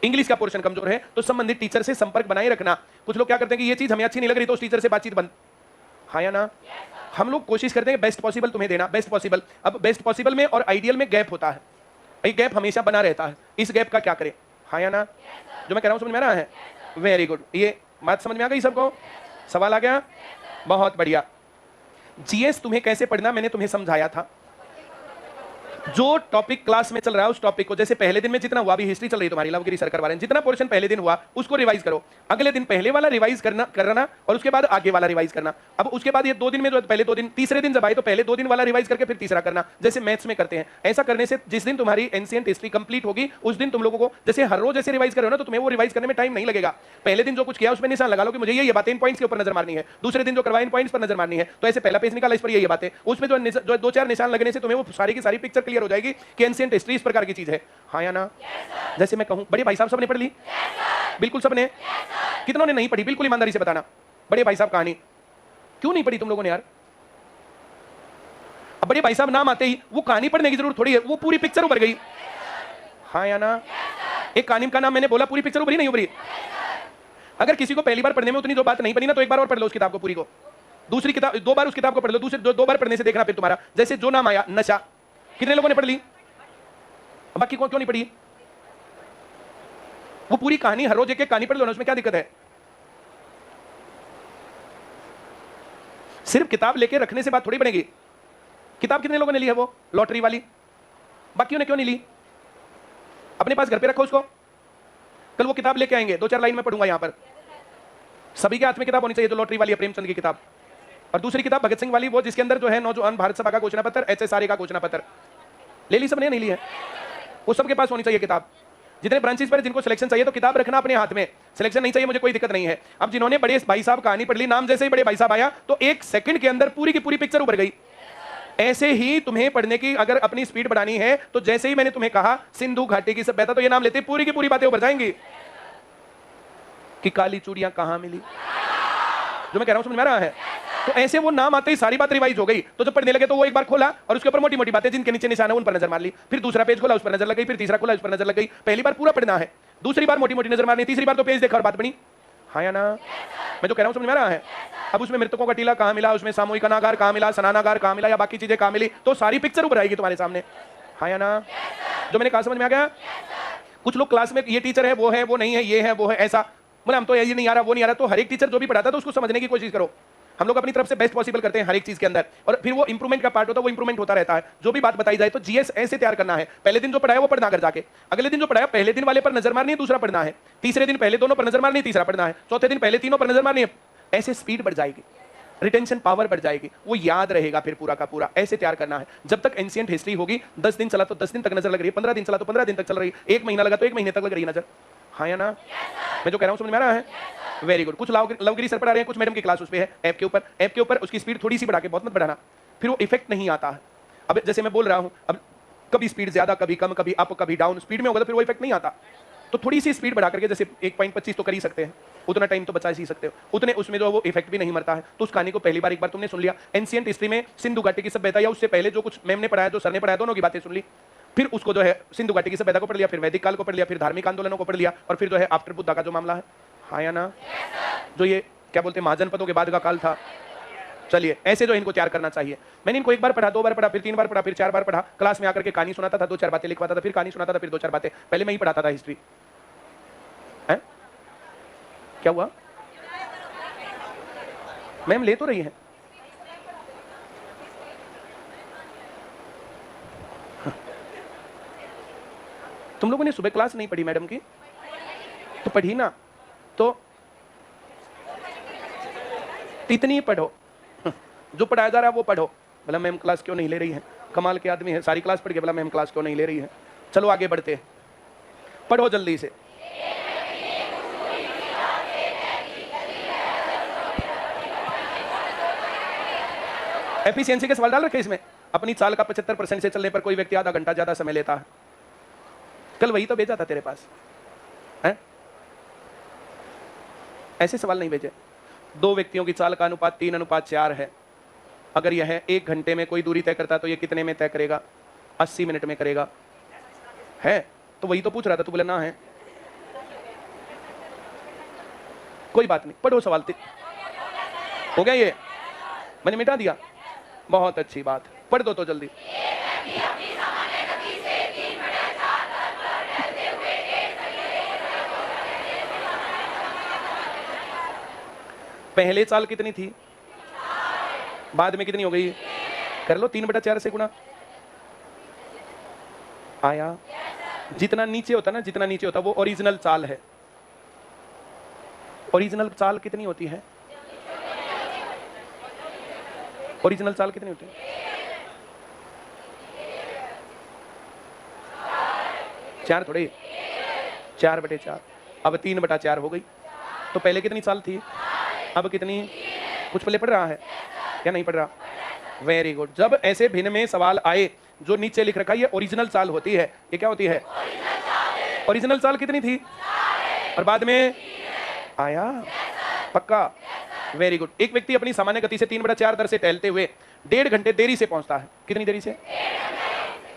इंग्लिश का पोर्शन कमजोर है, तो संबंधित टीचर से संपर्क बनाए रखना। कुछ लोग क्या करते हैं कि ये चीज हमें अच्छी नहीं लग रही तो उस टीचर से बातचीत बंद, हाँ या ना। हम लोग कोशिश करते हैं बेस्ट पॉसिबल तुम्हें देना, बेस्ट पॉसिबल। अब बेस्ट पॉसिबल में और आइडियल में गैप होता है, एक गैप हमेशा बना रहता है, इस गैप का क्या करें, हाँ या ना। जो मैं कह रहा हूं समझ में आ रहा है? वेरी गुड, ये बात समझ में आ गई सबको? सवाल आ गया? बहुत बढ़िया। जीएस तुम्हें कैसे पढ़ना मैंने तुम्हें समझाया था। जो टॉपिक क्लास में चल रहा है उस टॉपिक को, जैसे पहले दिन में जितना हुआ, अभी हिस्ट्री चल रही है तुम्हारी, लवगिरी सर करवा रहे हैं, जितना पोर्शन पहले दिन हुआ उसको रिवाइज करो। अगले दिन पहले वाला रिवाइज करना और उसके बाद आगे वाला रिवाइज करना। अब उसके बाद ये 2 दिन में जो पहले 2 दिन, तीसरे दिन जब आए तो पहले 2 दिन वाला रिवाइज करके फिर तीसरा करना, जैसे मैथ्स में करते हैं। ऐसा करने से जिस दिन तुम्हारी एंशिएंट हिस्ट्री कंप्लीट होगी उस दिन तुम लोगों को, जैसे हर रोज ऐसे रिवाइज करो ना, तो तुम्हें वो रिवाइज करने में टाइम नहीं लगेगा। पहले दिन जो कुछ किया उसमें निशान लगा लो कि मुझे ये बातें इन पॉइंट्स के ऊपर नजर मारनी है, दूसरे दिन जो करवाए इन पॉइंट्स पर नजर मारनी है, तो ऐसे पहला पेज निकाला इस पर ये बातें, उसमें जो 2-4 निशान लगने से तुम्हें वो सारी की सारी पिक्चर क्लियर हो जाएगी कि एंशिएंट हिस्ट्री इस प्रकार की चीज है, हाँ या ना। जैसे मैं कहूं, बड़े भाई साहब सबने पढ़ ली? बिल्कुल सबने? कितनों ने नहीं पढ़ी? बिल्कुल ईमानदारी से बताना। बड़े भाई साहब कहानी क्यों नहीं पढ़ी तुम लोगों ने यार? अब बड़े भाई साहब नाम आते ही वो कहानी पढ़ने की जरूरत थोड़ी है, वो पूरी पिक्चर उभर गई, हाँ या ना। एक कहानी का नाम मैंने बोला, पूरी पिक्चर उभरी नहीं उभरी? अगर किसी को पहली बार पढ़ने में उतनी जो बात नहीं बनी ना, तो एक बार और पढ़ लो उस किताब को पूरी को, दूसरी किताब 2 बार उस किताब को पढ़ लो, दूसरे 2 बार पढ़ने से देखना फिर तुम्हारा, जैसे जो नाम आया नशा, कितने लोगों ने पढ़ ली? बाकी कौन क्यों नहीं पढ़ी? वो पूरी कहानी हर रोज एक कहानी पढ़ लो ना, उसमें क्या दिक्कत है? सिर्फ किताब लेके रखने से बात थोड़ी बनेगी। किताब कितने लोगों ने ली है? वो लॉटरी वाली, बाकियों ने क्यों नहीं ली? अपने पास घर पे रखो उसको, कल वो किताब लेके आएंगे, 2-4 लाइन में पढ़ूंगा यहां पर। सभी के हाथ में किताब होनी चाहिए, जो लॉटरी वाली है प्रेमचंद की किताब, और दूसरी किताब भगत सिंह वाली, वो जिसके अंदर जो है नौजवान भारत सभा का घोषणा पत्र, HSRA का घोषणा पत्र। ले ली सबने? नहीं ली है? वो सबके पास होनी चाहिए किताब। जितने ब्रांचेस पर जिनको सिलेक्शन चाहिए तो किताब रखना अपने हाथ में, सिलेक्शन नहीं चाहिए मुझे कोई दिक्कत नहीं है। अब जिन्होंने बड़े भाई साहब कहानी पढ़ ली, नाम जैसे ही बड़े भाई साहब आया तो 1 सेकंड के अंदर पूरी की पूरी पिक्चर उभर गई। ऐसे ही तुम्हें पढ़ने की अगर अपनी स्पीड बढ़ानी है तो जैसे ही मैंने तुम्हें कहा सिंधु घाटी की सभ्यता, तो ये नाम लेते पूरी की पूरी बातें उभर जाएंगी कि काली चूड़ियां कहां मिली। जो मैं कह रहा हूं समझ में आ रहा है? तो ऐसे वो नाम आते ही सारी बात रिवाइज हो गई, तो जब पढ़ने लगे तो वो एक बार खोला और उसके ऊपर मोटी मोटी बातें जिनके नीचे निशान है उन पर नजर मार ली, फिर दूसरा पेज खोला उस पर नजर लग गई, फिर तीसरा खोला उस पर नजर लग गई। पहली बार पूरा पढ़ना है, दूसरी बार मोटी मोटी नजर मारनी, तीसरी बार तो पेज देखा और बात बनी, हाँ या ना। मैं जो कह रहा हूं समझ में आ रहा है? अब उसमें मृतकों का टीला कहां मिला, उसमें सामूहिक अनागार कहां मिला, स्नानागार कहां मिला, या बाकी चीजें कहां मिली, तो सारी पिक्चर उभर आएगी तुम्हारे सामने, हाँ या ना। जो मैंने कहा समझ में आ गया? कुछ लोग क्लास में ये टीचर है, वो नहीं है, ये है, वो है, ऐसा बोले हम तो ये नहीं आ रहा, वो नहीं आ रहा। तो हर एक टीचर जो भी पढ़ाता है तो उसको समझने की कोशिश करो। हम लोग अपनी तरफ से बेस्ट पॉसिबल करते हैं हर एक चीज के अंदर, और फिर वो इंप्रूवमेंट का पार्ट होता है, वो इंप्रूवमेंट होता रहता है। जो भी बात बताई जाए तो जीएस ऐसे तैयार करना है, पहले दिन जो पढ़ाया वो पढ़ना कर जाके, अगले दिन जो पढ़ाया पहले दिन वाले पर नजर मारनी है, दूसरा पढ़ना है, तीसरे दिन पहले दोनों पर नजर मारनी है, तीसरा पढ़ना है, चौथे दिन पहले तीनों पर नजर मारनी है। ऐसे स्पीड बढ़ जाएगी, रिटेंशन पावर बढ़ जाएगी, वो याद रहेगा फिर पूरा का पूरा। ऐसे तैयार करना है। जब तक एंशिएंट हिस्ट्री होगी, 10 दिन चला तो 10 दिन तक नजर लग रही है, 15 दिन चला तो 15 दिन तक चल रही है, 1 महीना लगा तो 1 महीने तक लग रही है नजर, हाँ या ना। मैं जो कह रहा हूं समझ में आ रहा है? Very good. कुछ लवगिरी सर पढ़ा रहे हैं, कुछ मैडम की क्लास उस पे है ऐप के ऊपर उसकी स्पीड थोड़ी सी बढ़ा के, बहुत मत बढ़ाना, फिर वो इफेक्ट नहीं आता है। अब जैसे मैं बोल रहा हूं, अब कभी स्पीड ज्यादा, कभी कम, कभी अप, कभी डाउन स्पीड में होगा तो फिर वो इफेक्ट नहीं आता। तो थोड़ी सी स्पीड बढ़ा करके, जैसे 1.25 तो कर ही सकते हैं, उतना टाइम तो बचा ही सकते हो, उतने उसमें जो वो इफेक्ट भी नहीं मरता है। तो उस कहानी को पहली बार एक बार तुमने सुन लिया, एंशिएंट हिस्ट्री में सिंधु घाटी की सभ्यता या उससे पहले जो कुछ मैम ने पढ़ाया, जो सर ने पढ़ाया, दोनों की बातें सुन ली, फिर उसको जो है सिंधु घाटी की सभ्यता को पढ़ लिया, फिर वैदिक काल को पढ़ लिया, फिर धार्मिक आंदोलनों को पढ़ लिया, और फिर जो है आफ्टर बुद्धा का जो मामला है, हाँ या ना, जो ये क्या बोलते हैं महाजनपदों के बाद का काल था। चलिए, ऐसे जो इनको तैयार करना चाहिए। मैंने इनको एक बार पढ़ा, 2 बार पढ़ा, फिर 3 बार पढ़ा, फिर 4 बार पढ़ा, क्लास में आकर के कहानी सुनाता था, 2-4 बातें लिखवाता था, फिर कहानी सुनाता था, फिर 2-4 बातें। पहले मैं ही पढ़ाता था हिस्ट्री। है क्या हुआ? मैम ले तो रही है, तुम लोगों ने सुबह क्लास नहीं पढ़ी मैडम की, तो पढ़ी ना, तो इतनी पढ़ो, जो पढ़ाया जा रहा है वो पढ़ो। बोला मैम क्लास क्यों नहीं ले रही है? कमाल के आदमी है, सारी क्लास पढ़ के बोला मैम क्लास क्यों नहीं ले रही है। चलो आगे बढ़ते हैं, पढ़ो जल्दी से। एफिशिएंसी के सवाल डाल रखे इसमें। अपनी चाल का 75% से चलने पर कोई व्यक्ति आधा घंटा ज्यादा समय लेता है। कल वही तो भेजा था तेरे पास है? ऐसे सवाल नहीं भेजे। दो व्यक्तियों की चाल का अनुपात 3:4 है। अगर यह 1 घंटे में कोई दूरी तय करता तो ये कितने में तय करेगा? 80 मिनट में करेगा। है तो वही तो पूछ रहा था, तू बोला ना है। कोई बात नहीं, पढ़ो सवाल। हो गया ये, मैंने मिटा दिया। बहुत अच्छी बात, पढ़ दो तो जल्दी। पहले चाल कितनी थी? बाद में कितनी हो गई? कर लो, 3/4 से गुणा। आया? जितना नीचे होता ना, जितना नीचे होता वो ओरिजिनल चाल है। ओरिजिनल चाल कितनी होती है? ओरिजिनल चाल कितनी होती है? 4 थोड़े, 4/4। अब 3/4 हो गई। तो पहले कितनी चाल थी, अब कितनी? कुछ पहले पढ़ रहा है या नहीं पढ़ रहा? Very good. जब ऐसे भिन्न में सवाल आए, जो नीचे लिख रखा है ये ओरिजिनल चाल होती है। ये क्या होती है? ओरिजिनल चाल कितनी थी? और बाद में आया? पक्का? Very good. एक व्यक्ति अपनी सामान्य गति से 3/4 दर से टहलते हुए 1.5 घंटे देरी से पहुंचता है। कितनी देरी से?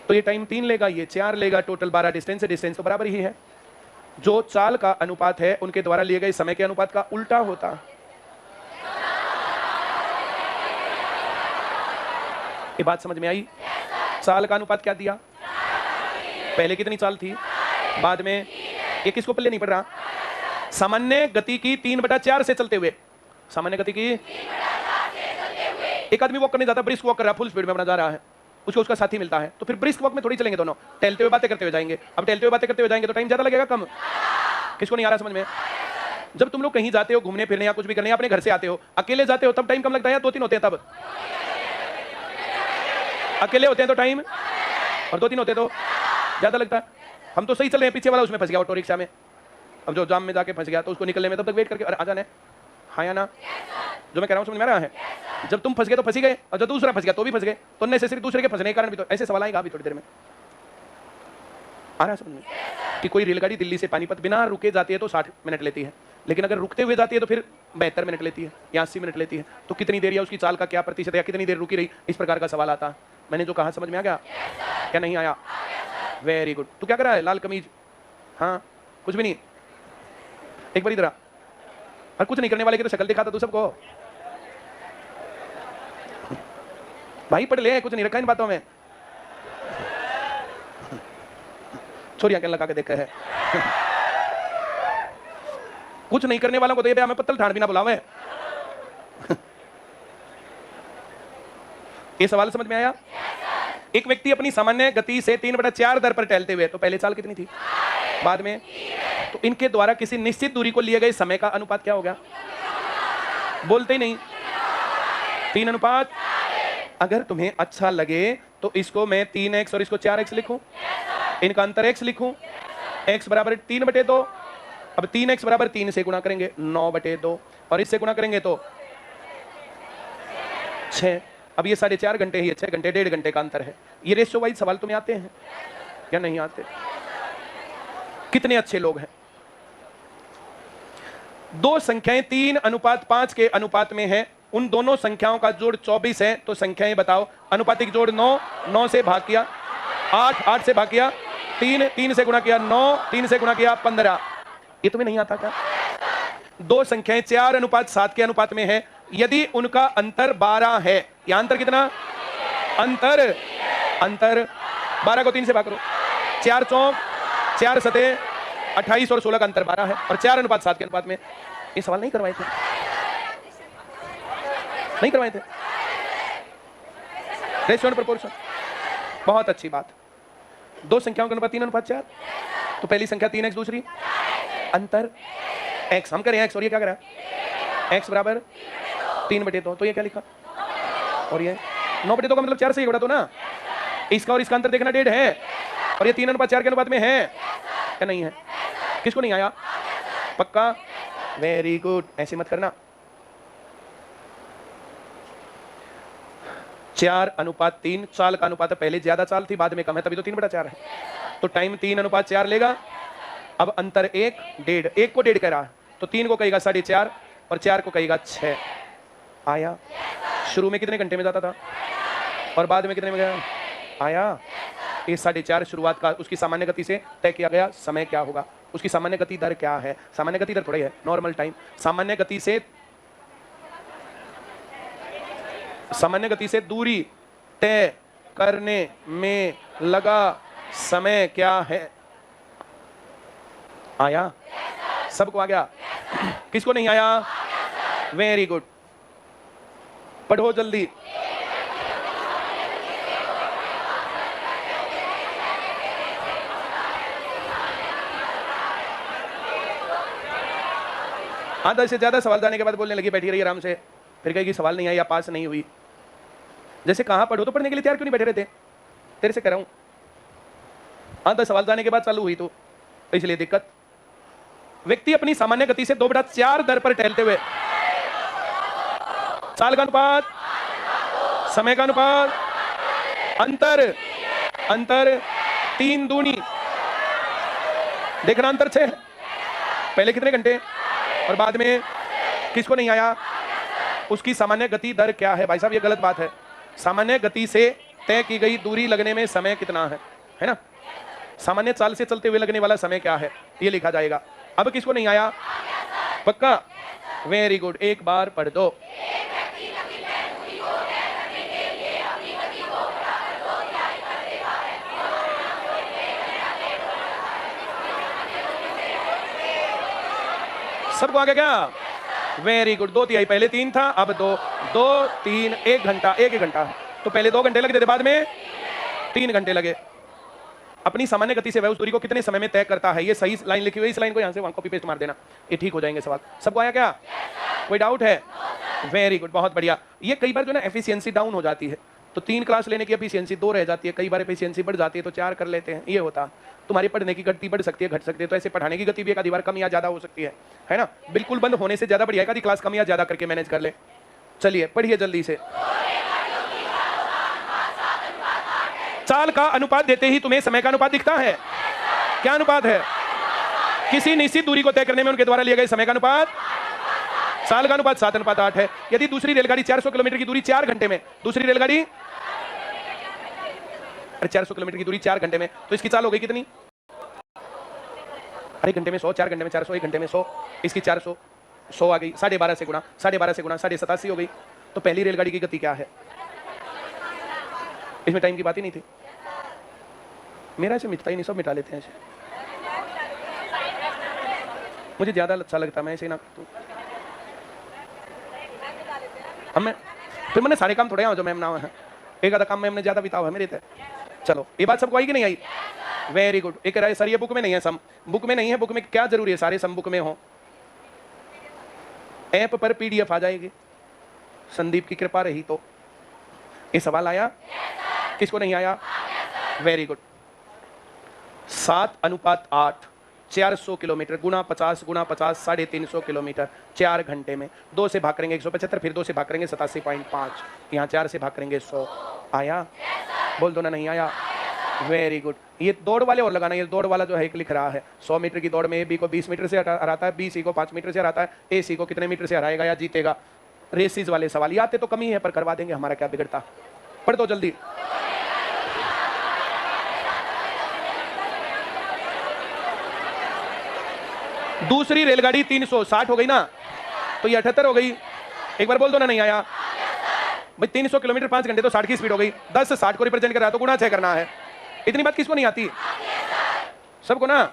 तो ये टाइम 3 लेगा, ये 4 लेगा, टोटल 12 डिस्टेंस है। डिस्टेंस तो बराबर ही है। जो चाल का अनुपात है उनके द्वारा लिए गए समय के अनुपात का उल्टा होता है। ये बात समझ में आई? चाल का अनुपात क्या दिया? पहले कितनी चाल थी, बाद में? ये किसको पल्ले नहीं पड़ रहा? सामान्य गति की 3/4 से चलते हुए, सामान्य गति की। एक आदमी वॉक करने जाता, ब्रिस्क वॉक कर रहा, फुल स्पीड में अपना जा रहा है, उसको उसका साथी मिलता है, तो फिर ब्रिस्क वॉक में थोड़ी चलेंगे दोनों, टहलते हुए बातें करते हुए जाएंगे। अब टहलते हुए बातें करते हुए जाएंगे तो टाइम ज्यादा लगेगा कम? किसको नहीं आ रहा समझ में? जब तुम लोग कहीं जाते हो घूमने फिरने या कुछ भी करने, अपने घर से आते हो, अकेले जाते हो तब टाइम कम लगता है या 2-3 होते हैं तब? अकेले होते हैं तो टाइम, और 2-3 होते तो ज्यादा लगता है। हम तो सही चल रहे हैं, पीछे वाला उसमें फंस गया ऑटो रिक्शा में, अब जो जाम में जाके फंस गया तो उसको निकलने में तब तक वेट करके आ जाना है। हाँ या ना? जो मैं कह रहा हूँ समझ में आ रहा है? जब तुम फंस गए तो फंसी गए, और जब दूसरा फंस गया तो भी फंस गए, तो नेसेसरी दूसरे के फंसने के कारण भी तो ऐसे सवाल आएगा अभी थोड़ी देर में। आ रहा है समझ में? कि कोई रेलगाड़ी दिल्ली से पानीपत बिना रुके जाती है तो 60 मिनट लेती है, लेकिन अगर रुकते हुए जाती है तो फिर 72 मिनट लेती है या 80 मिनट लेती है। तो कितनी देर या उसकी चाल का क्या प्रतिशत या कितनी देर रुकी रही, इस प्रकार का सवाल आता है। मैंने जो कहा समझ में आ गया क्या नहीं आया? Very good. तू क्या कर रहा है? लाल कमीज। हाँ, कुछ भी नहीं, एक बार इधर आ। और कुछ नहीं करने वाले की तो शक्ल दिखाता तू सबको। भाई पढ़ ले, कुछ नहीं रखा इन बातों में। छोरिया क्या लगा के देखा है? कुछ नहीं करने वालों को तो ये हमें पत्तल ठाड़ भी ना बुलावे। ये सवाल समझ में आया? एक व्यक्ति अपनी सामान्य गति से 3/4 दर पर टहलते हुए, तो पहले चाल कितनी थी, बाद में? तो इनके द्वारा किसी निश्चित दूरी को लिए गए समय का अनुपात क्या हो गया? बोलते ही नहीं। 3:। अगर तुम्हें अच्छा लगे तो इसको मैं 3x और इसको 4x लिखूं, इनका अंतर x लिखूं, x बराबर 3/2। अब 3x बराबर 3 से गुणा करेंगे 9/2, और इससे गुणा करेंगे तो 6। अब ये 4.5 घंटे ही, 6 घंटे, 1.5 घंटे का अंतर है। ये रेशियो वाइज सवाल तुम्हें आते हैं या नहीं आते? कितने अच्छे लोग हैं। दो संख्याएं 3:5 के अनुपात में है, उन दोनों संख्याओं का जोड़ 24 है, तो संख्याएं बताओ। अनुपातिक जोड़ 9, 9 से भाग किया 8, 8 से भाग किया 3, 3 से गुणा किया 9, 3 से गुणा किया 15। ये तुम्हें नहीं आता क्या? दो संख्याएं 4:7 के अनुपात में है, यदि उनका अंतर 12 है। यह अंतर कितना? अंतर 12 को 3 से भाग करो, 4 चौक 4 सतह 28 और 16 का अंतर 12 है, और 4:7 के अनुपात में। ये सवाल नहीं करवाए थे? नहीं करवाए थे? Ratio and proportion. बहुत अच्छी बात। दो संख्याओं का अनुपात 3:4, तो पहली संख्या 3x, दूसरी अंतर x। हम करें x और ये क्या करा? x बराबर 3/2, तो ये क्या लिखा? और ये 9/2 का मतलब 4 से ही जोड़ा तो ना। इसका और इसका अंतर देखना 1.5 है, और ये 3:4 के अनुपात में है या नहीं है? किसको नहीं आया? पक्का? Very good. ऐसे मत करना। 4:3 चाल का अनुपात पहले ज्यादा चाल थी, बाद में कम है, तभी तो 3/4 है। तो टाइम 3:4 लेगा। अब अंतर 1, 1.5, 1 को 1.5 कह रहा है, तो 3 को कहेगा 4.5 और 4 को कहेगा 6। आया? शुरू में कितने घंटे में जाता था और बाद में कितने में गया? आया? ये 4.5 शुरुआत का उसकी सामान्य गति से तय किया गया समय क्या होगा? उसकी सामान्य गति दर क्या है? सामान्य गति दर थोड़ी है, नॉर्मल टाइम। सामान्य गति से दूरी तय करने में लगा समय क्या है? आया? सबको आ गया? किसको नहीं आया? वेरी गुड, पढ़ो जल्दी। आधा से ज्यादा सवाल जाने के बाद बोलने लगी बैठी रही आराम से, फिर कहेगी सवाल नहीं आया या पास नहीं हुई। जैसे कहां पढ़ो तो पढ़ने के लिए तैयार क्यों नहीं बैठे रहते? तेरे से कह रहा हूं, आधा सवाल जाने के बाद चालू हुई तो इसलिए दिक्कत। व्यक्ति अपनी सामान्य गति से 2/4 दर पर टहलते हुए चाल का अनुपात, समय का अनुपात, अंतर 3 दूनी, देखना अंतर 6। पहले कितने घंटे और बाद में किसको नहीं आया? उसकी सामान्य गति दर क्या है? भाई साहब ये गलत बात है। सामान्य गति से तय की गई दूरी लगने में समय कितना है ना? सामान्य चाल से चलते हुए लगने वाला समय क्या है ये लिखा जाएगा। अब किसको नहीं आया? पक्का? वेरी गुड, एक बार पढ़ दो। सबको आ गया क्या? वेरी गुड, 2/3 पहले 3 था, अब 2 2 3 1 घंटा, 1 घंटा। तो पहले 2 घंटे लगे थे, बाद में 3 घंटे लगे। अपनी सामान्य गति से वह उस दूरी को कितने समय में तय करता है? ये सही लाइन लिखी हुई है, इस लाइन को यहां से वहां कॉपी पेस्ट मार देना, ये ठीक हो जाएंगे सवाल। सबको आया क्या? कोई डाउट है? वेरी गुड, बहुत बढ़िया। ये कई बार जो ना एफिशिएंसी डाउन हो जाती है, तो 3 क्लास लेने की एफिशिएंसी 2 रह जाती है, कई बार एफिशिएंसी बढ़ जाती है तो 4 कर लेते हैं, ये होता। तुम्हारी पढ़ने की गति बढ़ सकती है, घट सकती है, तो ऐसे पढ़ाने की गति भी एक आधी बार कम या ज्यादा हो सकती है ना? बिल्कुल बंद होने से ज्यादा बढ़िया, एक आधी क्लास कम या ज्यादा करके मैनेज कर ले। चलिए पढ़िए जल्दी से। चाल का अनुपात देते ही तुम्हें समय का अनुपात दिखता है? क्या अनुपात है? किसी निश्चित दूरी को तय करने में उनके द्वारा लिए गए समय का अनुपात। चाल का अनुपात 7:8 है। यदि दूसरी रेलगाड़ी 400 किलोमीटर की दूरी 4 घंटे में, दूसरी रेलगाड़ी 400 किलोमीटर की दूरी 4 घंटे में, तो इसकी चाल हो गई कितनी? अरे घंटे में 100, 4 घंटे में 400, 1 घंटे में 100, इसकी 400, 100 आ गई। 12.5 से गुणा 87 हो गई। तो पहली रेलगाड़ी की गति क्या है? इसमें टाइम की बात ही नहीं थी। मेरा ऐसे मिटता ही नहीं, सब मिटा लेते हैं ऐसे। मुझे ज्यादा अच्छा लगता, मैं ऐसे ना तो हमें फिर मैंने सारे काम थोड़े जो मैम ना है, एक आधा काम में हमने ज्यादा बिताओ है मेरे तय। चलो ये बात सबको आई कि नहीं आई? Very good. एक रहा है सर ये बुक में नहीं है, सम बुक में नहीं है, बुक में क्या जरूरी है सारे सम बुक में हो? ऐप पर पीडीएफ आ जाएगी, संदीप की कृपा रही तो। ये सवाल आया? किसको नहीं आया? Very good. 7:8, 400 किलोमीटर गुणा 50 गुणा 50, 350 किलोमीटर 4 घंटे में। 2 से भाग करेंगे 175, फिर 2 से भाग करेंगे 87.5, यहाँ 4 से भाग करेंगे 100। आया? बोल दो ना नहीं आया? Very good. ये दौड़ वाले और लगाना, ये दौड़ वाला जो है एक लिख रहा है 100 मीटर की दौड़ में ए बी को 20 मीटर से हराता है, बी सी को 5 मीटर से हराता है, ए सी को कितने मीटर से हराएगा या जीतेगा? रेसिस वाले सवाल। ये आते तो कमी है पर करवा देंगे, हमारा क्या बिगड़ता। पढ़ दो जल्दी। दूसरी रेलगाड़ी 360 हो गई ना, तो ये 78 हो गई। एक बार बोल दो ना नहीं आया? भाई 300 किलोमीटर 5 घंटे, तो 60 की स्पीड हो गई। 10 से 60 को रिप्रेजेंट कर रहा है तो गुणा 6 करना है। इतनी बात किसको नहीं आती? सबको ना?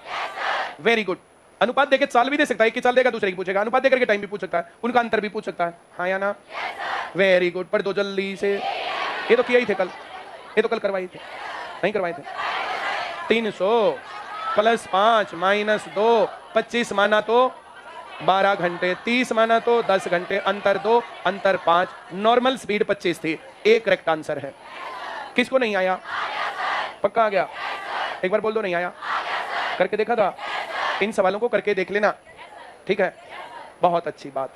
Very good. अनुपात देके चाल भी दे सकता है, एक की चाल देगा दूसरे की पूछेगा, अनुपात देकर के टाइम भी पूछ सकता है, उनका अंतर भी पूछ सकता है। हाँ या ना? Very good. पढ़ दो जल्दी से। ये तो किया ही थे कल, ये तो कल करवाए थे, नहीं करवाए थे। 300 + 5 - 2, 25 माना तो 12 घंटे, 30 माना तो 10 घंटे, अंतर 2, अंतर 5, नॉर्मल स्पीड 25 थी। एक करेक्ट आंसर है। किसको नहीं आया? पक्का आ गया? एक बार बोल दो नहीं आया? करके देखा था? इन सवालों को करके देख लेना, ठीक है? बहुत अच्छी बात।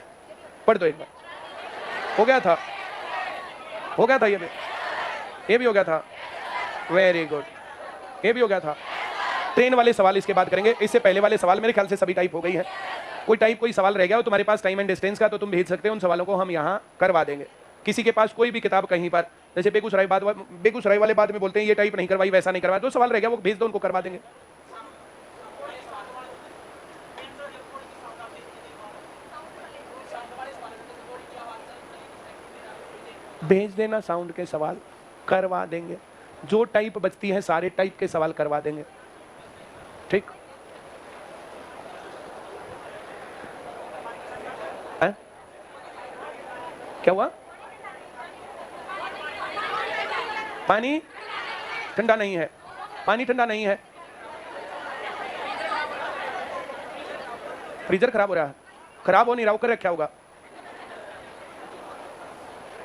पढ़ दो एक बार। हो गया था, हो गया था, ये भी हो गया था। वेरी गुड, ये भी हो गया था। ट्रेन वाले सवाल इसके बाद करेंगे, इससे पहले वाले सवाल मेरे ख्याल से सभी टाइप हो गई है। कोई टाइप कोई सवाल रह गया हो तुम्हारे पास टाइम एंड डिस्टेंस का तो तुम भेज सकते हो, उन सवालों को हम यहाँ करवा देंगे। किसी के पास कोई भी किताब कहीं पर, जैसे बेगूसराय वाले बाद में बोलते हैं ये टाइप नहीं करवाई, वैसा नहीं करवाया, तो सवाल रह गया वो भेज दो, उनको करवा देंगे। भेज देना साउंड के सवाल, करवा देंगे। जो टाइप बचती है सारे टाइप के सवाल करवा देंगे, ठीक है? क्या हुआ? पानी ठंडा नहीं है, पानी ठंडा नहीं है, फ्रीजर खराब हो रहा है, खराब हो नहीं रहा, कर रखा होगा।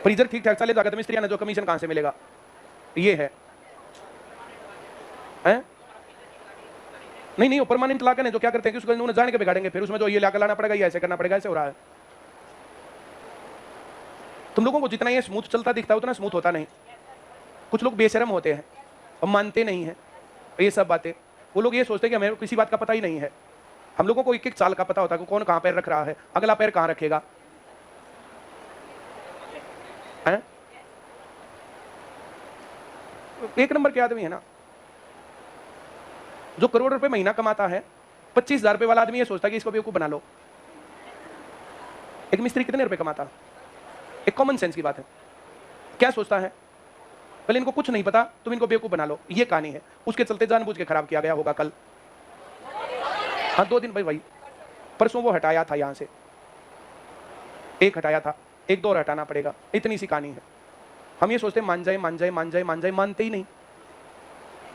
फ्रीजर ठीक ठाक चलेगा तो मिस्त्री ने जो कमीशन कहां से मिलेगा? ये है हैं? नहीं, परमानेंट ला के जो क्या करते हैं कि उसको उन्होंने जान के बिगाड़ेंगे, फिर उसमें जो ये लाकर लाना पड़ेगा, ये ऐसे करना पड़ेगा, ऐसे हो रहा है। तुम लोगों को जितना ये स्मूथ चलता दिखता है उतना स्मूथ होता नहीं। कुछ लोग बेशरम होते हैं और मानते नहीं है ये सब बातें। वो लोग ये सोचते हैं कि हमें किसी बात का पता ही नहीं है। हम लोगों को एक एक चाल का पता होता है कि कौन कहां पैर रख रहा है, अगला पैर कहां रखेगा है? एक नंबर के आदमी है ना जो करोड़ रुपए महीना कमाता है, 25,000 रुपए वाला आदमी ये सोचता है कि इसको बेवकूफ बना लो। एक मिस्त्री कितने रुपए कमाता? एक कॉमन सेंस की बात है। क्या सोचता है? पहले इनको कुछ नहीं पता, तुम इनको बेवकूफ बना लो, ये कहानी है। उसके चलते जानबूझ के खराब किया गया होगा कल। हाँ 2 दिन भाई परसों वो हटाया था यहां से, एक हटाया था, एक दो और हटाना पड़ेगा, इतनी सी कहानी है। हम ये सोचते हैं मान जाए मान जाए मान जाए मान जाए, मानते ही नहीं।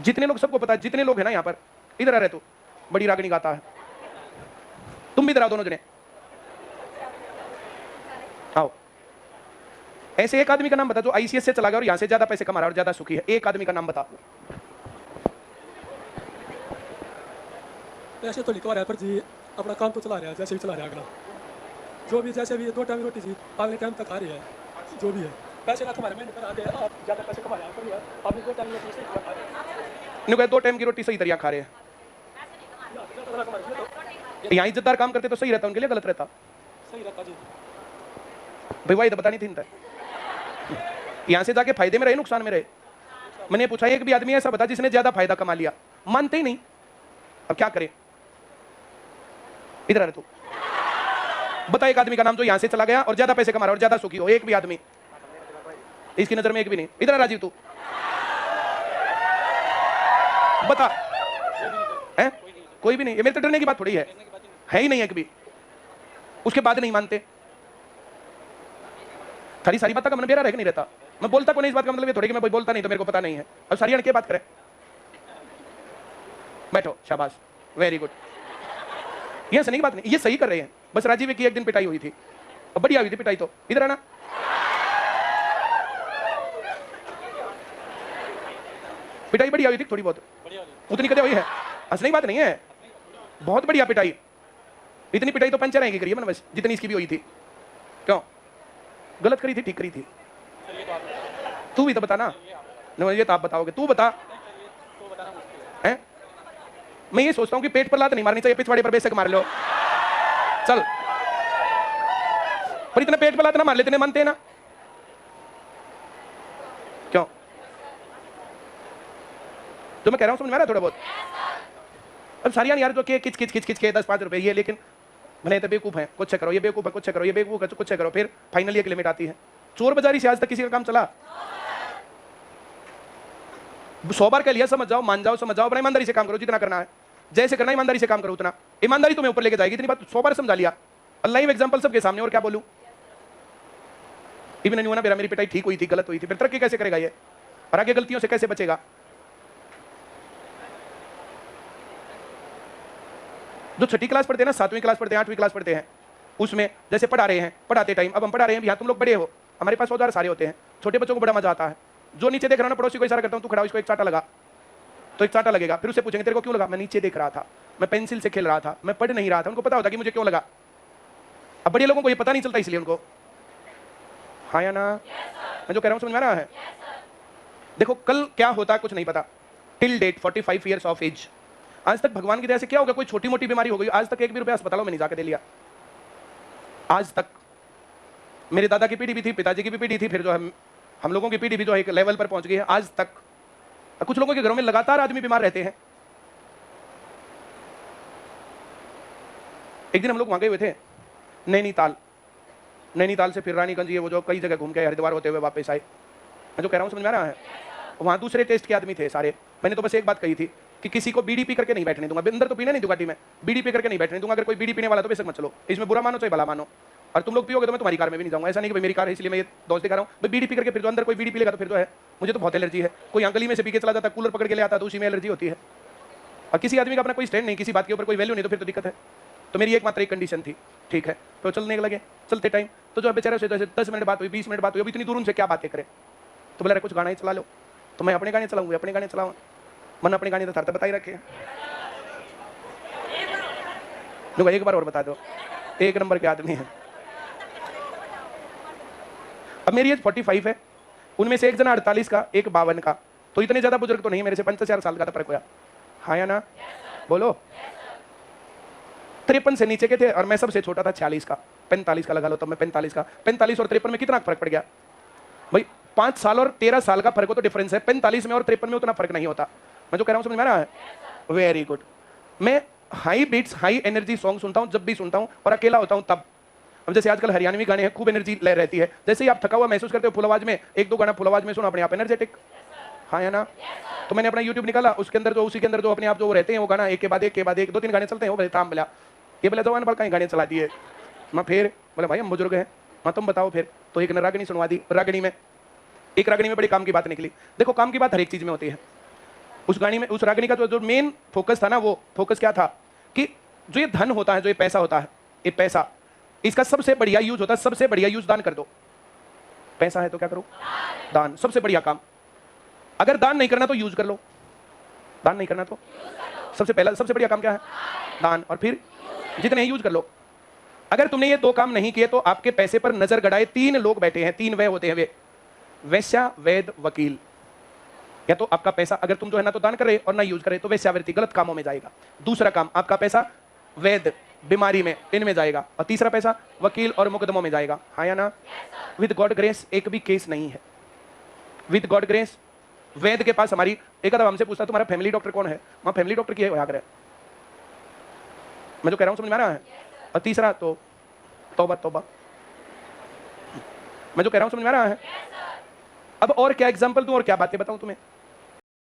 जितने लोग, सबको पता है, जितने लोग हैं ना यहाँ पर, इधर आ रहे, तो बड़ी रागनी गाता है, तुम भी इधर आओ, दोनों जने आओ। ऐसे एक आदमी का नाम बता जो आईसीएस से चला गया और यहां से ज्यादा पैसे कमा रहा है और ज्यादा सुखी है। एक आदमी का नाम बता। पैसे तो लिखवा रहा है पर जी अपना काम तो चला रहा है, जैसे भी चला रहा है अगला, जो भी जैसे भी 2 टाइम रोटी जी अगले टाइम तक खा रही है, जो भी है। पैसे ना तुम्हारे महीने पर आते हैं, आप ज्यादा पैसे कमा रहे हैं पर आपने 2 टाइम रोटी सही खा रहे हैं। 2 टाइम की रोटी सही तरीका खा रहे हैं। यहाँ इज्जतदार काम करते तो सही रहता, उनके लिए गलत रहता। सही रहता जी भाई वही तो बतानी थी। यहां से जाके फायदे में रहे नुकसान में रहे? मैंने पूछा एक भी आदमी ऐसा बता जिसने ज्यादा फायदा कमा लिया? मानते ही नहीं। अब क्या करे? इधर आ रहे तू, बता एक आदमी का नाम जो यहां से चला गया और ज्यादा पैसे कमा रहा है और ज्यादा सुखी हो। एक भी आदमी इसकी नजर में एक भी नहीं। इधर आ राजीव, तू बता। है कोई भी नहीं? ये मेरे तो डरने की बात थोड़ी है ही नहीं, एक भी। उसके बाद नहीं मानते। सारी सारी बात का मन मेरा रह नहीं रहता। मैं बोलता को नहीं, इस बात का मतलब ये थोड़ी कि मैं बोलता नहीं तो मेरे को पता नहीं है। अब सारी क्या बात करें? बैठो, शाबाश, वेरी गुड। ये सही बात नहीं, ये सही कर रहे हैं। बस राजीव की एक दिन पिटाई हुई थी और बढ़िया हुई थी पिटाई। तो इधर आना, पिटाई बढ़िया हुई थी, थोड़ी बहुत उतनी कदे हुई है, असली बात नहीं है। बहुत बढ़िया पिटाई। इतनी पिटाई तो पंचर आएगी करिए, बस जितनी इसकी भी हुई थी। क्यों? गलत करी थी, ठीक करी थी? तू भी तो बता ना। ये तो आप बताओगे, तू बता। हैं? मैं ये सोचता हूं कि पेट पर लात नहीं मारनी चाहिए, पिछवाड़े पर बेशक मार लो, चल, पर इतना पेट पर लात ना मार लेते, मानते हैं ना? क्यों? जो मैं कह रहा हूं समझ में आ रहा है थोड़ा बहुत? अब सारी यार जो के किच किच किच किच के 10-5 रुपए ये, लेकिन मैंने तो बेवकूफ है, कुछ करो, ये बेवकूफ है, कुछ करो, ये बेवकूफ है, कुछ करो, फिर फाइनली एक लिमिट आती है। चोर बाजारी से आज तक किसी का काम चला? 100 बार कह लिया, समझ जाओ, मान जाओ, समझ जाओ, अपना ईमानदारी से काम करो, जितना करना है, जैसे करना है ईमानदारी से काम करो, उतना ईमानदारी तुम्हें ऊपर लेके जाएगी। इतनी बात 100 बार समझा लिया। लाइव एग्जांपल सबके सामने, और क्या बोलूं? इवन नहीं हुआ ना मेरा, मेरी पिटाई ठीक हुई थी, गलत हुई थी, फिर तरक्की कैसे करेगा ये? और आगे गलतियों से कैसे बचेगा? जो 6ठी क्लास पढ़ते हैं ना, 7वीं क्लास पढ़ते हैं, 8वीं क्लास पढ़ते हैं, उसमें जैसे पढ़ा रहे हैं, पढ़ाते टाइम, अब हम पढ़ा रहे हैं, यहाँ तुम लोग बड़े हो, हमारे पास औजार सारे होते हैं, छोटे बच्चों को बड़ा मजा आता है। जो नीचे देख रहा ना, पड़ोसी को इशारा करता हूं, तू खड़ा हो, इसको एक चाटा लगा, तो एक चाटा लगेगा। फिर उससे पूछेंगे तेरे को क्यों लगा? मैं नीचे देख रहा था, मैं पेंसिल से खेल रहा था, मैं पढ़ नहीं रहा था। उनको पता होता कि मुझे क्यों लगा। अब बड़े लोगों को ये पता नहीं चलता, इसलिए उनको। हाँ या ना? मैं जो कह रहा हूं समझ में आ रहा है? देखो कल क्या होता कुछ नहीं पता। Till date 45 years of age आज तक भगवान की दया से क्या होगा, कोई छोटी मोटी बीमारी हो गई, आज तक एक भी रुपया अस्पतालों में नहीं जाके दे लिया। आज तक मेरे दादा की पीढ़ी भी थी, पिताजी की भी पीढ़ी थी, फिर जो हम लोगों की पीढ़ी भी जो एक लेवल पर पहुंच गई है आज तक। कुछ लोगों के घरों में लगातार आदमी बीमार रहते हैं। एक दिन हम लोग वहां गए हुए थे नैनीताल से फिर रानीगंज, ये वो जो कई जगह घूम के हरिद्वार होते हुए वापस आए। मैं जो कह रहा हूं समझ में आ रहा है? वहां दूसरे टेस्ट के आदमी थे सारे। मैंने तो बस एक बात कही थी कि किसी को बीड़ी पी करके नहीं बैठने दूंगा, अंदर तो पीने नहीं दूंगा, में बीड़ी पी करके नहीं बैठने दूंगा। अगर कोई बीड़ी पीने वाला तो बेशक मत चलो, इसमें बुरा मानो चाहे भला मानो। और तुम लोग पियोगे तो मैं तुम्हारी कार में भी नहीं जाऊंगा। ऐसा नहीं कि मेरी कार है इसलिए मैं ये दोस्त दिखा रहा हूँ। बीड़ी पी करके फिर जो अंदर कोई बीड़ी पी लेगा तो फिर जो है, मुझे तो बहुत एलर्जी है। कोई अंकली में से पी के चला जाता, कूलर पकड़ के ले आता तो उसी में एलर्जी होती है। और किसी आदमी का अपना कोई स्टैंड नहीं, किसी बात के ऊपर कोई वैल्यू नहीं, तो फिर तो दिक्कत है। तो मेरी एकमात्र एक कंडीशन थी, ठीक है, तो चलने लगे। चलते टाइम तो जो बेचारे से 10 मिनट बात हुई, 20 मिनट बात हुई, अब इतनी दूर उनसे क्या बातें करें। तो बोला कुछ गाना ही चला लो। तो मैं अपने गाने चलाऊंगी, अपने गाने चलाऊँ, मन अपने गाने तो थरता बता ही रखे। एक बार और बता दो, एक नंबर के आदमी है। अब मेरी एज 45 है, उनमें से एक जना 48 का, एक 52 का, तो इतने ज्यादा बुजुर्ग तो नहीं, मेरे से 5-4 साल का फर्क हुआ। हाँ या ना बोलो। 53 से नीचे के थे और मैं सबसे छोटा था 46 का, 45 का लगा लो, तब मैं 45 का। 45 और 53 में कितना फर्क पड़ गया भाई? 5 साल और 13 साल का फर्क हो तो डिफरेंस है। 45 में और 53 में उतना फर्क नहीं होता। मैं जो कह रहा हूं समझ में आ रहा है? Very good. मैं high beats, high energy song सुनता हूं जब भी सुनता हूं, और अकेला होता हूं तब। अब जैसे आजकल हरियाणवी गाने हैं, खूब एनर्जी ले रहती है। जैसे ही आप थका हुआ महसूस करते हो, फुल आवाज में 1-2 गाना फुल आवाज में सुनो, अपने आप एनर्जेटिक। हाँ या ना? तो मैंने अपना YouTube निकाला, उसके अंदर जो, उसी के अंदर जो अपने आप जो रहते हैं वो गाना एक के बाद एक 2-3 गाने चलते हैं। वो बोले बोला ये बोला जवान बाल का गाने चला दिए। मैं फिर बोला भाई हम बुजुर्ग हैं, हाँ तुम बताओ फिर। तो एक रागनी सुनवा दी। रागनी में बड़ी काम की बात निकली। देखो काम की बात हर एक चीज में होती है। उस गाड़ी में, उस रागनी का जो मेन फोकस था ना, वो फोकस क्या था कि जो ये धन होता है, जो ये पैसा होता है, ये पैसा, इसका सबसे बढ़िया यूज होता है, सबसे बढ़िया यूज दान कर दो। पैसा है तो क्या करो? दान। सबसे बढ़िया काम। अगर दान नहीं करना तो यूज कर लो, दान नहीं करना तो सबसे पहला, सबसे बढ़िया काम क्या है? दान। और फिर जितने यूज कर लो। अगर तुमने ये 2 काम नहीं किए तो आपके पैसे पर नजर गड़ाए 3 लोग बैठे हैं। 3 वे होते हैं, वे वैश्या, वैद, वकील। या तो आपका पैसा अगर तुम जो है ना तो दान करे और ना यूज करे तो वैश्यावृत्ति, गलत कामों में जाएगा। दूसरा काम, आपका पैसा वैद, बीमारी में, इनमें जाएगा। और तीसरा पैसा वकील और मुकदमों में जाएगा। हाँ या ना? विद गॉड ग्रेस एक भी केस नहीं है। विद गॉड ग्रेस वैद के पास हमारी, एक आधा हमसे पूछता तुम्हारा फैमिली डॉक्टर कौन है? वहां फैमिली डॉक्टर की है याद रहे। मैं जो कह रहा हूं समझ में आ रहा है? और तीसरा तो तौबा तौबा। मैं जो कह रहा हूं समझ में आ रहा है? अब और क्या एग्जांपल दूं और क्या बातें बताऊं तुम्हें?